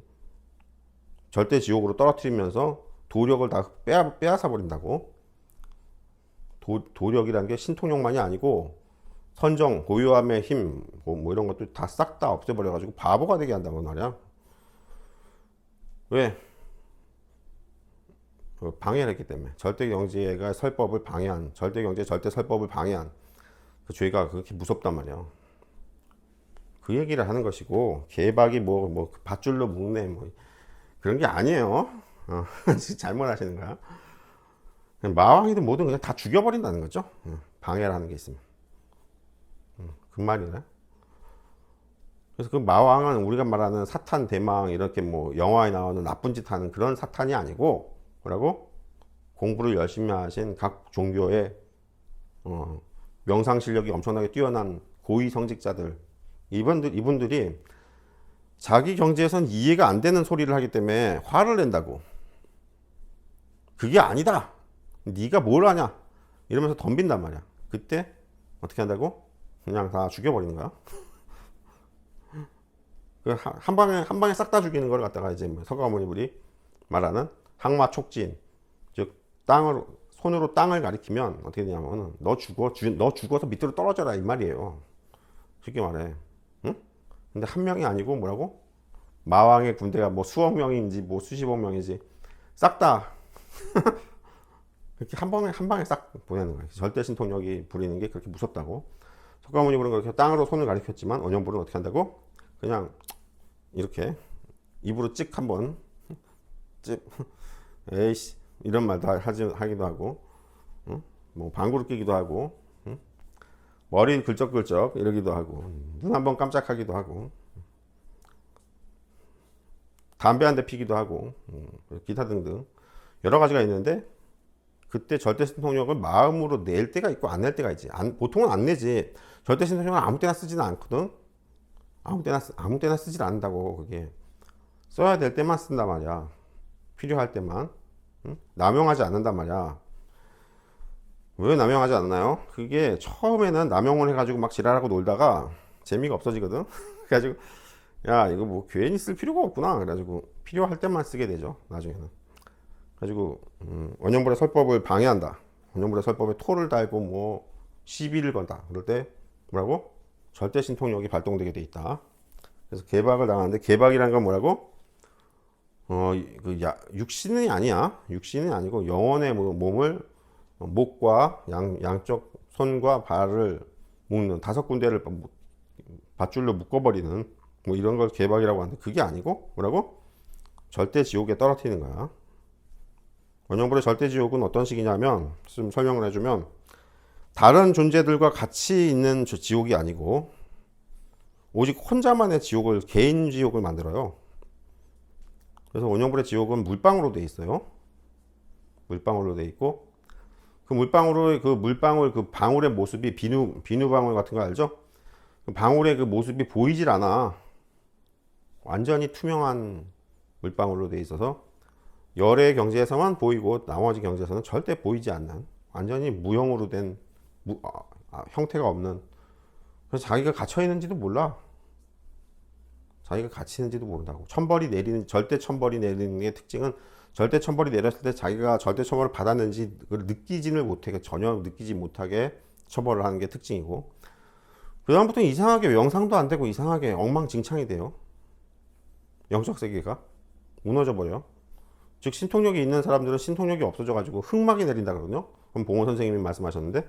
절대 지옥으로 떨어뜨리면서 도력을 다 빼앗아 버린다고. 도력이라는 게 신통력만이 아니고 선정, 고요함의 힘, 뭐 이런 것도 다 싹 다 없애버려 가지고 바보가 되게 한다고 말이야. 왜? 방해를 했기 때문에. 절대 경제가 설법을 방해한, 절대 경제 절대 설법을 방해한 그 죄가 그렇게 무섭단 말이야. 그 얘기를 하는 것이고, 개박이 뭐 밧줄로 묶네 뭐 그런 게 아니에요. 잘못 하시는 거야. 마왕이든 뭐든 그냥 다 죽여버린다는 거죠. 방해를 하는 게 있으면. 그 말이네. 그래서 그 마왕은 우리가 말하는 사탄, 대망 이렇게 뭐 영화에 나오는 나쁜 짓 하는 그런 사탄이 아니고, 뭐라고? 공부를 열심히 하신 각 종교의 명상 실력이 엄청나게 뛰어난 고위 성직자들, 이분들이 자기 경지에선 이해가 안 되는 소리를 하기 때문에 화를 낸다고. 그게 아니다, 네가 뭘 아냐, 이러면서 덤빈단 말이야. 그때 어떻게 한다고? 그냥 다 죽여버리는 거야. 한 방에 싹 다 죽이는 걸 갖다가 이제 석가모니불이 말하는 항마 촉진, 즉 손으로 땅을 가리키면 어떻게 되냐면, 너 죽어서 밑으로 떨어져라 이 말이에요. 쉽게 말해. 응? 근데 한 명이 아니고 뭐라고? 마왕의 군대가 뭐 수억 명인지 뭐 수십억 명인지 싹 다 그렇게 한 방에 싹 보내는 거예요. 절대 신통력이 부리는 게 그렇게 무섭다고. 석가모니불은 그렇게 땅으로 손을 가리켰지만 원영불은 어떻게 한다고? 그냥 이렇게 입으로 찍 한번 찍 에이씨 이런 말도 하기도 하고, 응? 뭐 방구를 끼기도 하고, 응? 머리 긁적긁적 이러기도 하고, 눈 한번 깜짝하기도 하고, 담배 한 대 피기도 하고, 기타 등등 여러 가지가 있는데, 그때 절대 신통력을 마음으로 낼 때가 있고 안 낼 때가 있지. 보통은 안 내지. 절대 신통력을 아무 때나 쓰지는 않거든. 아무 때나 쓰질 않는다고. 그게 써야 될 때만 쓴단 말이야. 필요할 때만. 응? 남용하지 않는단 말이야. 왜 남용하지 않나요? 그게 처음에는 남용을 해가지고 막 지랄하고 놀다가 재미가 없어지거든. 그래가지고 야 이거 뭐 괜히 쓸 필요가 없구나. 그래가지고 필요할 때만 쓰게 되죠. 나중에는. 그래가지고 원영불의 설법을 방해한다. 원영불의 설법에 토를 달고 뭐 시비를 건다. 그럴 때 뭐라고? 절대 신통력이 발동되게 돼 있다. 그래서 개박을 당하는데 개박이라는 건 뭐라고? 육신이 아니야. 육신이 아니고 영혼의 몸을 목과 양쪽 손과 발을 묶는 5군데를 밧줄로 묶어버리는 뭐 이런 걸 개박이라고 하는데 그게 아니고 뭐라고? 절대 지옥에 떨어뜨리는 거야. 원영불의 절대 지옥은 어떤 식이냐면 좀 설명을 해주면 다른 존재들과 같이 있는 지옥이 아니고 오직 혼자만의 지옥을 개인 지옥을 만들어요. 그래서 원영불의 지옥은 물방울로 돼 있어요. 물방울로 돼 있고 그 물방울 그 방울의 모습이 비누방울 같은 거 알죠? 그 방울의 그 모습이 보이질 않아. 완전히 투명한 물방울로 돼 있어서 열의 경지에서만 보이고 나머지 경지에서는 절대 보이지 않는 완전히 무형으로 된 형태가 없는. 그래서 자기가 갇혀 있는지도 몰라. 자기가 갇혀 있는지도 모른다고. 절대 천벌이 내리는 게 특징은 절대 천벌이 내렸을 때 자기가 절대 천벌을 받았는지 그걸 느끼지를 못하게 전혀 느끼지 못하게 처벌을 하는 게 특징이고, 그 다음부터 이상하게 명상도 안 되고 이상하게 엉망진창이 돼요. 영적 세계가 무너져 버려. 즉 신통력이 있는 사람들은 신통력이 없어져 가지고 흑막이 내린다 그러거든요. 그럼 봉호 선생님이 말씀하셨는데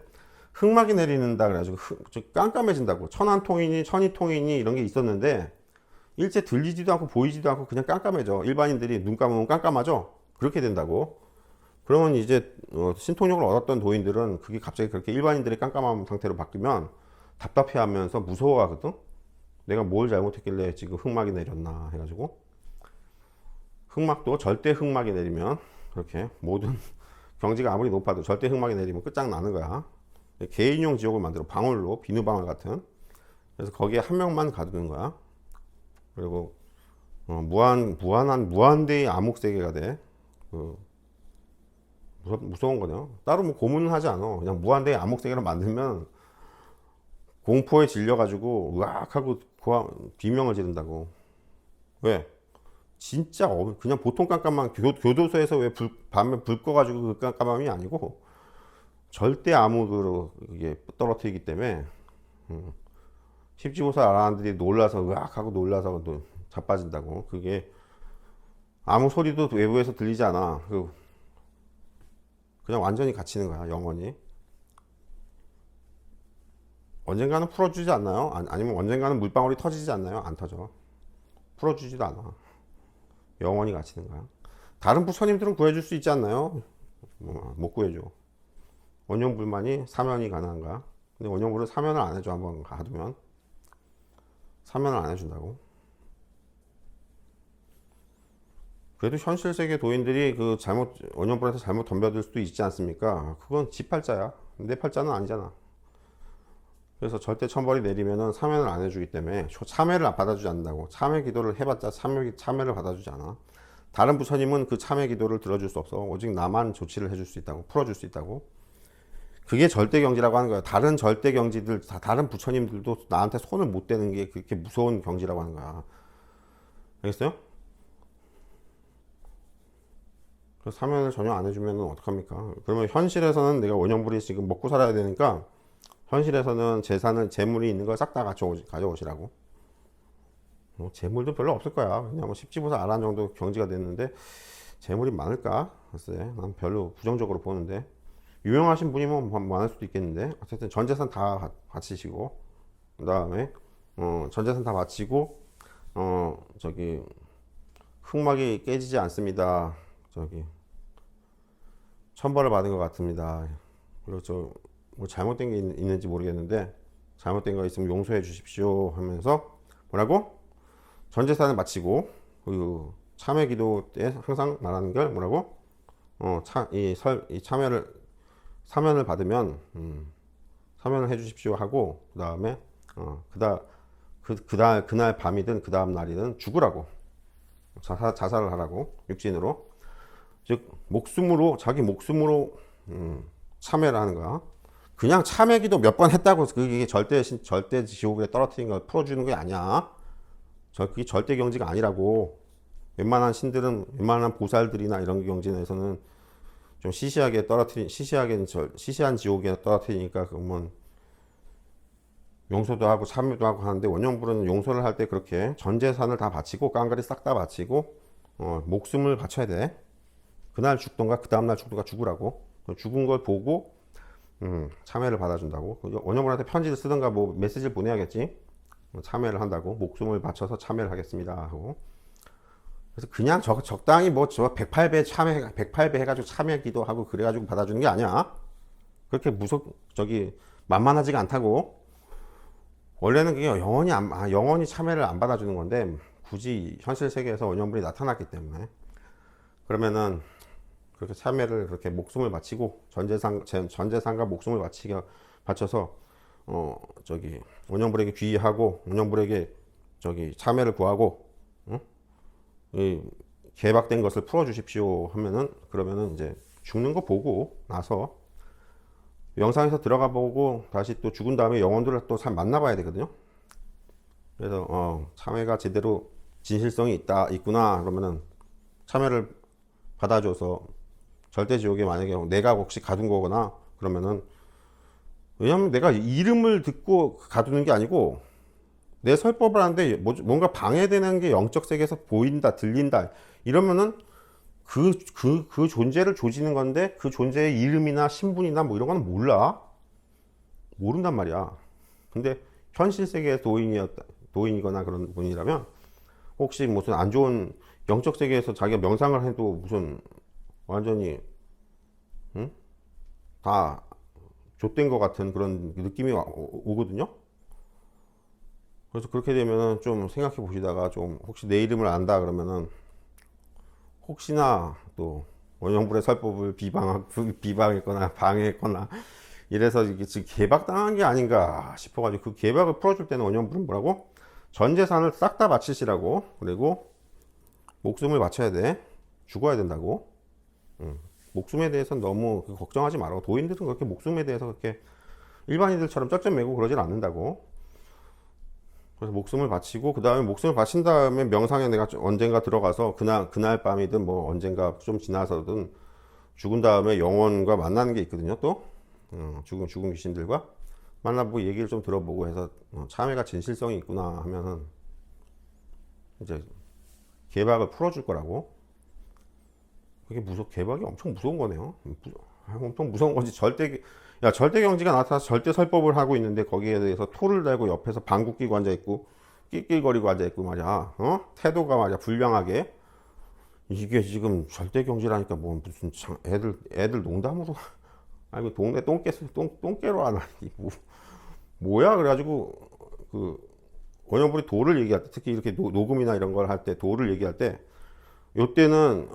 흑막이 내린다 그래가지고 즉 깜깜해진다고. 천안통이니 천이통이니 이런 게 있었는데 일체 들리지도 않고 보이지도 않고 그냥 깜깜해져. 일반인들이 눈 감으면 깜깜하죠. 그렇게 된다고. 그러면 이제 신통력을 얻었던 도인들은 그게 갑자기 그렇게 일반인들의 깜깜한 상태로 바뀌면 답답해하면서 무서워하거든. 내가 뭘 잘못했길래 지금 흑막이 내렸나 해가지고. 흑막도 절대 흑막이 내리면 그렇게 모든 경지가 아무리 높아도 절대 흑막이 내리면 끝장나는 거야. 개인용 지옥을 만들어 방울로 비누방울 같은. 그래서 거기에 한 명만 가두는 거야. 그리고 무한대의 암흑세계가 돼. 무서운 거냐? 따로 뭐 고문은 하지 않아. 그냥 무한대의 암흑세계를 만들면 공포에 질려가지고 으악하고 비명을 지른다고. 왜? 진짜 그냥 보통 깜깜한 교도소에서 왜 밤에 불 꺼가지고 그 깜깜함이 아니고 절대 암흑으로 이게 떨어뜨리기 때문에 십지보살 아라한들이 놀라서 으악하고 놀라서 자빠진다고. 그게 아무 소리도 외부에서 들리지 않아. 그냥 완전히 갇히는 거야. 영원히. 언젠가는 풀어주지 않나요? 아니면 언젠가는 물방울이 터지지 않나요? 안 터져. 풀어주지도 않아. 영원히 갇히는 거야. 다른 부처님들은 구해줄 수 있지 않나요? 못 구해줘. 원영불만이 사면이 가능한 거야. 근데 원영불은 사면을 안 해줘. 한번 가두면 사면을 안 해준다고. 그래도 현실 세계 도인들이 원영불에서 잘못 덤벼들 수도 있지 않습니까? 그건 지 팔자야. 내 팔자는 아니잖아. 그래서 절대 천벌이 내리면은 사면을 안 해주기 때문에 참회를 받아주지 않는다고. 참회 기도를 해봤자 참회를 받아주지 않아. 다른 부처님은 그 참회 기도를 들어줄 수 없어. 오직 나만 조치를 해줄 수 있다고. 풀어줄 수 있다고. 그게 절대경지라고 하는 거야. 다른 절대경지들, 다른 부처님들도 나한테 손을 못 대는 게 그렇게 무서운 경지라고 하는 거야. 알겠어요? 그래서 사면을 전혀 안 해주면 어떡합니까? 그러면 현실에서는 내가 원영불이 지금 먹고 살아야 되니까 현실에서는 재물이 있는 걸 싹 다 가져오시라고. 재물도 별로 없을 거야. 그냥 뭐 10지부서 아란 정도 경지가 됐는데 재물이 많을까? 글쎄, 난 별로 부정적으로 보는데. 유명하신 분이면 많을 수도 있겠는데, 어쨌든 전 재산 다 바치시고, 그 다음에 전 재산 다 바치고, 저기 흑막이 깨지지 않습니다. 저기 천벌을 받은 것 같습니다. 그리고 뭐 잘못된 게 있는지 모르겠는데, 잘못된 거 있으면 용서해 주십시오 하면서 뭐라고? 전 재산을 바치고, 그 참회 기도 때 항상 말하는 게 뭐라고? 이 사면을 받으면 사면을 해주십시오 하고, 그 다음에 그날 밤이든 그 다음 날이든 죽으라고, 자살을 하라고, 육신으로. 즉 목숨으로, 자기 목숨으로 참회를 하는 거야. 그냥 참회기도 몇 번 했다고 그게 절대 지옥에 떨어뜨린 걸 풀어주는 게 아니야. 그게 절대 경지가 아니라고. 웬만한 신들은, 웬만한 보살들이나 이런 경지에서는 좀 시시한 지옥에 떨어뜨리니까, 그러면 용서도 하고 참여도 하고 하는데, 원영불은 용서를 할 때 그렇게 전 재산을 다 바치고, 깡가리 싹 다 바치고, 목숨을 바쳐야 돼. 그날 죽던가 그 다음날 죽던가 죽으라고. 죽은 걸 보고 참회를 받아준다고. 원영불한테 편지를 쓰던가 뭐 메시지를 보내야겠지. 참회를 한다고, 목숨을 바쳐서 참회를 하겠습니다 하고. 그래서 그냥 적당히 뭐 저 108배 해가지고 참회 기도하고 그래가지고 받아주는 게 아니야. 그렇게 만만하지가 않다고. 원래는 그게 영원히 참회를 안 받아주는 건데, 굳이 현실 세계에서 원영불이 나타났기 때문에. 그러면은 그렇게 참회를, 그렇게 목숨을 바치고 전 재산과 목숨을 바쳐서 원영불에게 귀의하고, 원영불에게 참회를 구하고, 이 개박된 것을 풀어주십시오 하면은, 그러면은 이제 죽는 거 보고 나서 영상에서 들어가 보고 다시 또 죽은 다음에 영혼들을 또 만나봐야 되거든요. 그래서 참회가 제대로 진실성이 있구나 그러면은 참회를 받아줘서 절대 지옥에 만약에 내가 혹시 가둔 거거나 그러면은, 왜냐면 내가 이름을 듣고 가두는 게 아니고, 내 설법을 하는데 뭔가 방해되는 게 영적 세계에서 보인다, 들린다 이러면은 그 존재를 조지는 건데, 그 존재의 이름이나 신분이나 뭐 이런 거는 모른단 말이야. 근데 현실 세계의 도인이거나 그런 분이라면, 혹시 무슨 안 좋은 영적 세계에서 자기가 명상을 해도 무슨 완전히 다 좆된 것 같은 그런 느낌이 오거든요. 그래서 그렇게 되면은 좀 생각해 보시다가, 좀 혹시 내 이름을 안다 그러면은 혹시나 또 원영불의 설법을 비방했거나 방해했거나 이래서 이게 지금 개박당한 게 아닌가 싶어가지고, 그 개박을 풀어줄 때는 원영불은 뭐라고? 전 재산을 싹 다 바치시라고. 그리고 목숨을 바쳐야 돼. 죽어야 된다고. 목숨에 대해서는 너무 걱정하지 말라고. 도인들은 그렇게 목숨에 대해서 그렇게 일반인들처럼 쩔쩔매고 그러질 않는다고. 그래서 목숨을 바치고, 그 다음에 목숨을 바친 다음에 명상에 내가 언젠가 들어가서 그날 밤이든 뭐 언젠가 좀 지나서든 죽은 다음에 영혼과 만나는 게 있거든요. 또 죽은 귀신들과 만나보고 얘기를 좀 들어보고 해서 참회가 진실성이 있구나 하면은 이제 개박을 풀어줄 거라고. 그게 개박이 엄청 무서운 거네요. 엄청 무서운 건지. 절대 경지가 나타나서 절대 설법을 하고 있는데, 거기에 대해서 토를 달고 옆에서 방귀 끼고 앉아있고 낄낄거리고 앉아있고 말이야. 태도가 말이야 불량하게. 이게 지금 절대 경지라니까 뭐 무슨 애들 농담으로 아니 동네 똥개로 하나 뭐야. 그래가지고 원영불이 도를 얘기할 때, 특히 이렇게 녹음이나 이런 걸 할 때, 도를 얘기할 때, 요때는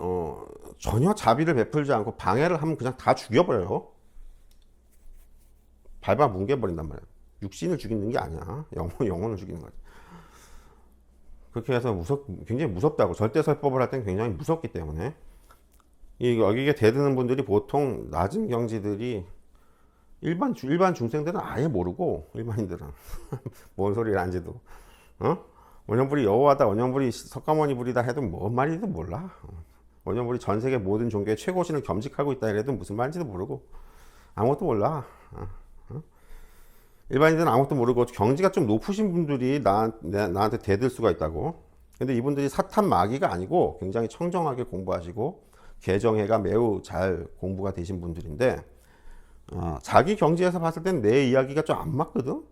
전혀 자비를 베풀지 않고 방해를 하면 그냥 다 죽여버려요. 밟아 뭉개버린단 말이야. 육신을 죽이는 게 아니야. 영혼을 죽이는 거지. 그렇게 해서 굉장히 무섭다고. 절대 설법을 할 땐 굉장히 무섭기 때문에. 여기에 대드는 분들이 보통 낮은 경지들이, 일반 중생들은 아예 모르고, 일반인들은 뭔 소리를 안지도 원영불이 여호와다, 원영불이 석가모니 불이다 해도 뭔 말인지도 몰라. 원영불이 전 세계 모든 종교의 최고신을 겸직하고 있다 이래도 무슨 말인지도 모르고 아무것도 몰라. 일반인들은 아무것도 모르고 경지가 좀 높으신 분들이 나한테 대들 수가 있다고. 근데 이분들이 사탄 마귀가 아니고 굉장히 청정하게 공부하시고 개정해가 매우 잘 공부가 되신 분들인데 자기 경지에서 봤을 땐 내 이야기가 좀 안 맞거든.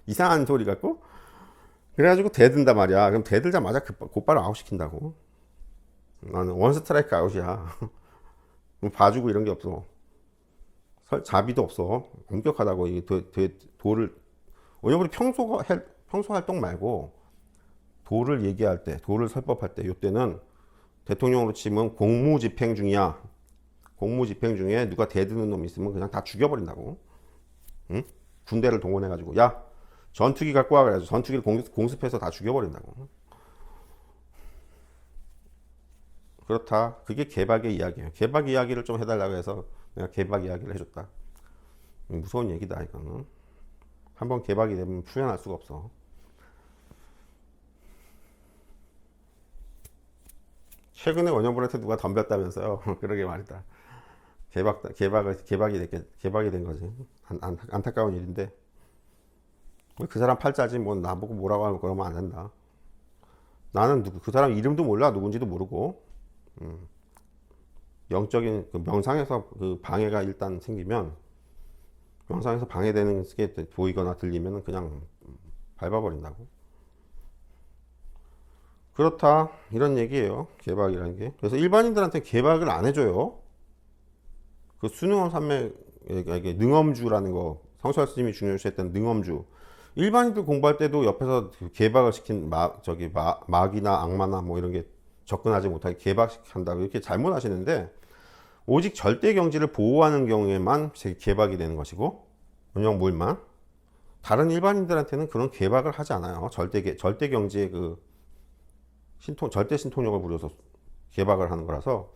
이상한 소리 같고. 그래가지고 대든단 말이야. 그럼 대들자마자 곧바로 아웃시킨다고. 나는 원 스트라이크 아웃이야. 봐주고 이런 게 없어. 자비도 없어. 엄격하다고. 이 도를 왜냐면 우리 평소 활동 말고 도를 얘기할 때, 도를 설법할 때, 이때는 대통령으로 치면 공무집행 중이야. 공무집행 중에 누가 대드는 놈 있으면 그냥 다 죽여버린다고. 응? 군대를 동원해가지고 야 전투기 갖고 와 그래가지고 전투기를 공습해서 다 죽여버린다고. 그렇다. 그게 개박의 이야기예요. 개박 이야기를 좀 해달라고 해서 내가 개박 이야기를 해줬다. 무서운 얘기다 이거는. 한번 개박이 되면 풀려날 수가 없어. 최근에 원형분한테 누가 덤볐다면서요. 그러게 말이다. 개박이 된 거지. 안타까운 일인데. 그 사람 팔자지 뭐 나보고 뭐라고 하면 그러면 안 된다. 나는 그 사람 이름도 몰라. 누군지도 모르고. 영적인 그 명상에서 그 방해가 일단 생기면 명상에서 방해되는 게 보이거나 들리면 그냥 밟아버린다고. 그렇다 이런 얘기예요. 개박이라는 게. 그래서 일반인들한테 개박을 안 해줘요. 그 수능엄 산맥 이게 능엄주라는 거 성철 스님이 중요시했던 능엄주. 일반인들 공부할 때도 옆에서 개박을 시킨 마귀나 악마나 뭐 이런 게 접근하지 못하게 개박한다고 이렇게 잘못하시는데 오직 절대 경지를 보호하는 경우에만 개박이 되는 것이고 원형물만 다른 일반인들한테는 그런 개박을 하지 않아요. 절대 경지의 그 절대 신통력을 부려서 개박을 하는 거라서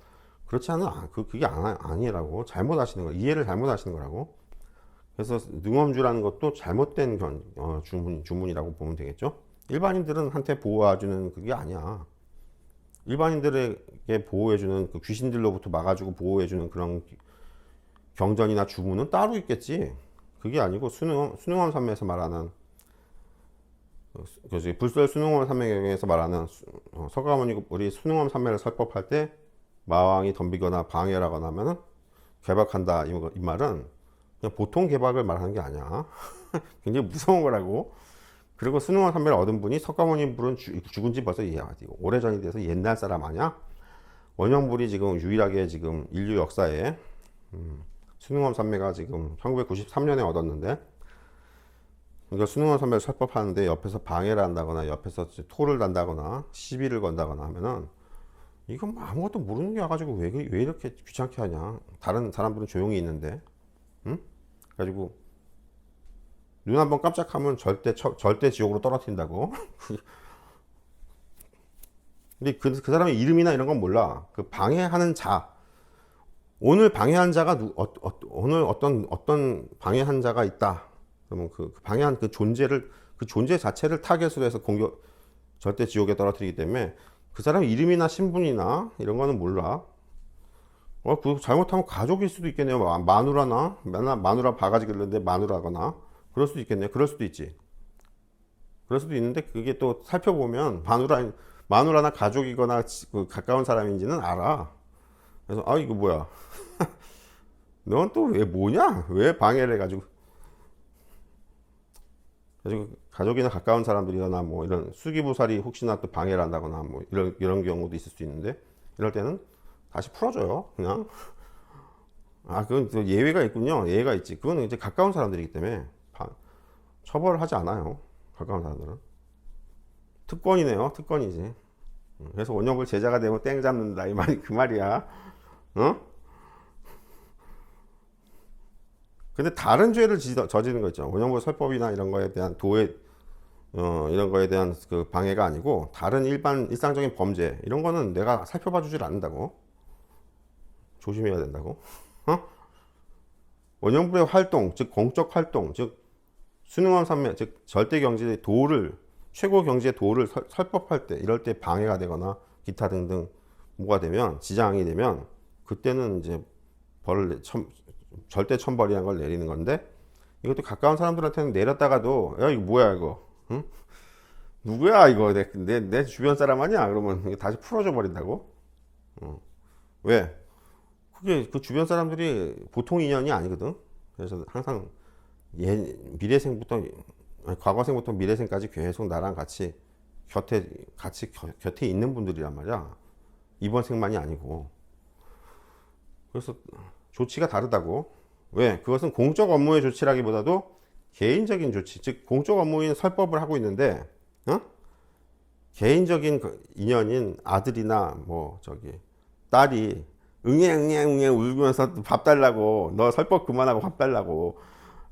그렇지 않아. 그게 아니라고. 잘못하시는 거, 이해를 잘못하시는 거라고. 그래서 능엄주라는 것도 잘못된 주문이라고 보면 되겠죠. 일반인들은 한테 보호해주는 그게 아니야. 일반인들에게 보호해주는 그 귀신들로부터 막아주고 보호해주는 그런 경전이나 주문은 따로 있겠지. 그게 아니고 수능엄 산매에서 말하는 불설 수능엄 산매에서 말하는 서가모니 우리 수능엄 산매를 설법할 때 마왕이 덤비거나 방해라거나 하면은 개박한다 이 말은 그냥 보통 개박을 말하는 게 아니야. 굉장히 무서운 거라고. 그리고 수능엄 산매를 얻은 분이 석가모니 불은 죽은 지 벌써 오래전이 돼서 옛날 사람 아니야? 원형불이 지금 유일하게 지금 인류 역사에 수능엄 산매가 지금 1993년에 얻었는데 그러니까 수능엄 산매를 설법하는데 옆에서 방해를 한다거나 옆에서 토를 단다거나 시비를 건다거나 하면은 이건 뭐 아무것도 모르는 게 와가지고 왜 이렇게 귀찮게 하냐. 다른 사람들은 조용히 있는데 응? 그래가지고 눈 한번 깜짝하면 절대 지옥으로 떨어뜨린다고. 근데 그 사람의 이름이나 이런 건 몰라. 그 방해하는 자. 오늘 방해한 자가 오늘 어떤 방해한 자가 있다. 그러면 그 방해한 그 존재 자체를 타겟으로 해서 절대 지옥에 떨어뜨리기 때문에 그 사람 이름이나 신분이나 이런 거는 몰라. 그 잘못하면 가족일 수도 있겠네요. 마누라나 맨날 마누라 바가지 긁는데 마누라거나 그럴 수도 있겠네요. 그럴 수도 있지. 그럴 수도 있는데 그게 또 살펴보면 마누라나 가족이거나 그 가까운 사람인지는 알아. 그래서 이거 뭐야? 넌 또 왜 뭐냐? 왜 방해를 해가지고? 그래서 가족이나 가까운 사람들이거나 뭐 이런 수기부살이 혹시나 또 방해를 한다거나 뭐 이런 경우도 있을 수 있는데 이럴 때는 다시 풀어줘요. 그냥. 그건 또 예외가 있군요. 예외가 있지. 그건 이제 가까운 사람들이기 때문에 처벌을 하지 않아요. 가까운 사람들은. 특권이네요. 특권이지. 그래서 원형불 제자가 되면 땡 잡는다. 이 말이 그 말이야. 어? 근데 다른 죄를 저지른 거 있죠. 원형불 설법이나 이런 거에 대한 이런 거에 대한 그 방해가 아니고 다른 일상적인 범죄 이런 거는 내가 살펴봐 주질 않는다고. 조심해야 된다고. 원형불의 활동, 즉 공적 활동, 즉 수능엄 산매, 즉 절대 경지의 최고 경지의 도를 설법할 때 이럴 때 방해가 되거나 기타 등등 뭐가 되면 지장이 되면 그때는 이제 절대 천벌이라는 걸 내리는 건데 이것도 가까운 사람들한테는 내렸다가도 야 이거 뭐야 이거, 응? 누구야 이거, 내 주변 사람 아니야? 그러면 이게 다시 풀어줘 버린다고. 왜? 그게 그 주변 사람들이 보통 인연이 아니거든. 그래서 항상 미래생부터, 아니, 과거생부터 미래생까지 계속 나랑 곁에 있는 분들이란 말이야. 이번 생만이 아니고. 그래서 조치가 다르다고. 왜? 그것은 공적 업무의 조치라기보다도 개인적인 조치. 즉 공적 업무인 설법을 하고 있는데, 어? 개인적인 인연인 아들이나 뭐 저기 딸이 응애 울면서 밥 달라고, 너 설법 그만하고 밥 달라고,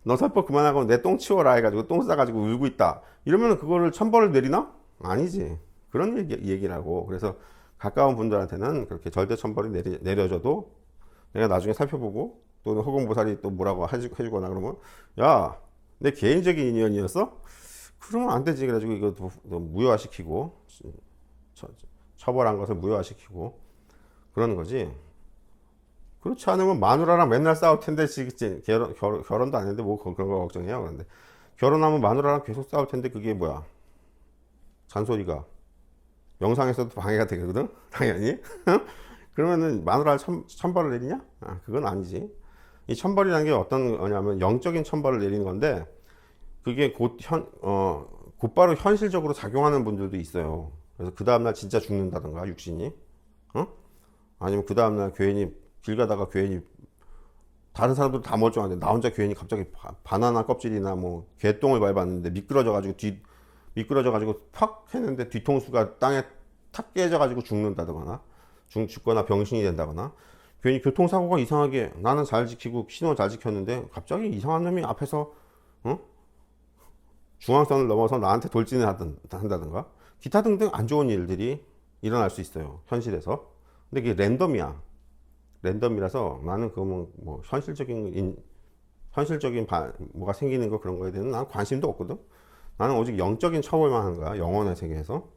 너 설법 그만하고 내 똥 치워라 해가지고 똥 싸가지고 울고 있다, 이러면 그거를 천벌을 내리나? 아니지. 그런 얘기라고. 그래서 가까운 분들한테는 그렇게 절대 천벌이 내려져도 내가 나중에 살펴보고, 또는 허공보살이 또 뭐라고 해주거나 그러면, 야, 내 개인적인 인연이었어? 그러면 안 되지. 그래가지고 이거 무효화시키고, 처벌한 것을 무효화시키고 그러는 거지. 그렇지 않으면 마누라랑 맨날 싸울 텐데, 결혼도 안 했는데 뭐 그런 거 걱정해요. 그런데 결혼하면 마누라랑 계속 싸울 텐데 그게 뭐야? 잔소리가 명상에서도 방해가 되거든, 당연히. 그러면은 마누라를 천벌을 내리냐? 아, 그건 아니지. 이 천벌이라는 게 어떤 거냐면 영적인 천벌을 내리는 건데, 그게 곧바로 현실적으로 작용하는 분들도 있어요. 그래서 그 다음날 진짜 죽는다던가, 육신이. 어? 아니면 그 다음날 괜히 길 가다가 괜히 다른 사람들 다 멀쩡한데 나 혼자 괜히 갑자기 바나나 껍질이나 뭐 개똥을 밟았는데 미끄러져가지고 팍 했는데 뒤통수가 땅에 탁 깨져가지고 죽는다거나, 죽거나 병신이 된다거나, 괜히 교통사고가 이상하게, 나는 잘 지키고 신호 잘 지켰는데 갑자기 이상한 놈이 앞에서, 어? 중앙선을 넘어서 나한테 돌진을 한다든가, 기타 등등 안 좋은 일들이 일어날 수 있어요, 현실에서. 근데 그게 랜덤이야. 랜덤이라서 나는 뭐 현실적인 뭐가 생기는 거, 그런 거에 대해서는 나는 관심도 없거든. 나는 오직 영적인 처벌만 하는 거야, 영혼의 세계에서.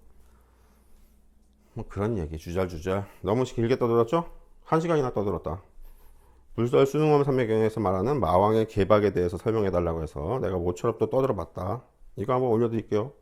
뭐 그런 얘기 주절주절 너무 길게 떠들었죠? 1시간이나 떠들었다. 불설 수능엄 삼매경에서 말하는 마왕의 개박에 대해서 설명해 달라고 해서 내가 모처럼 또 떠들어 봤다. 이거 한번 올려드릴게요.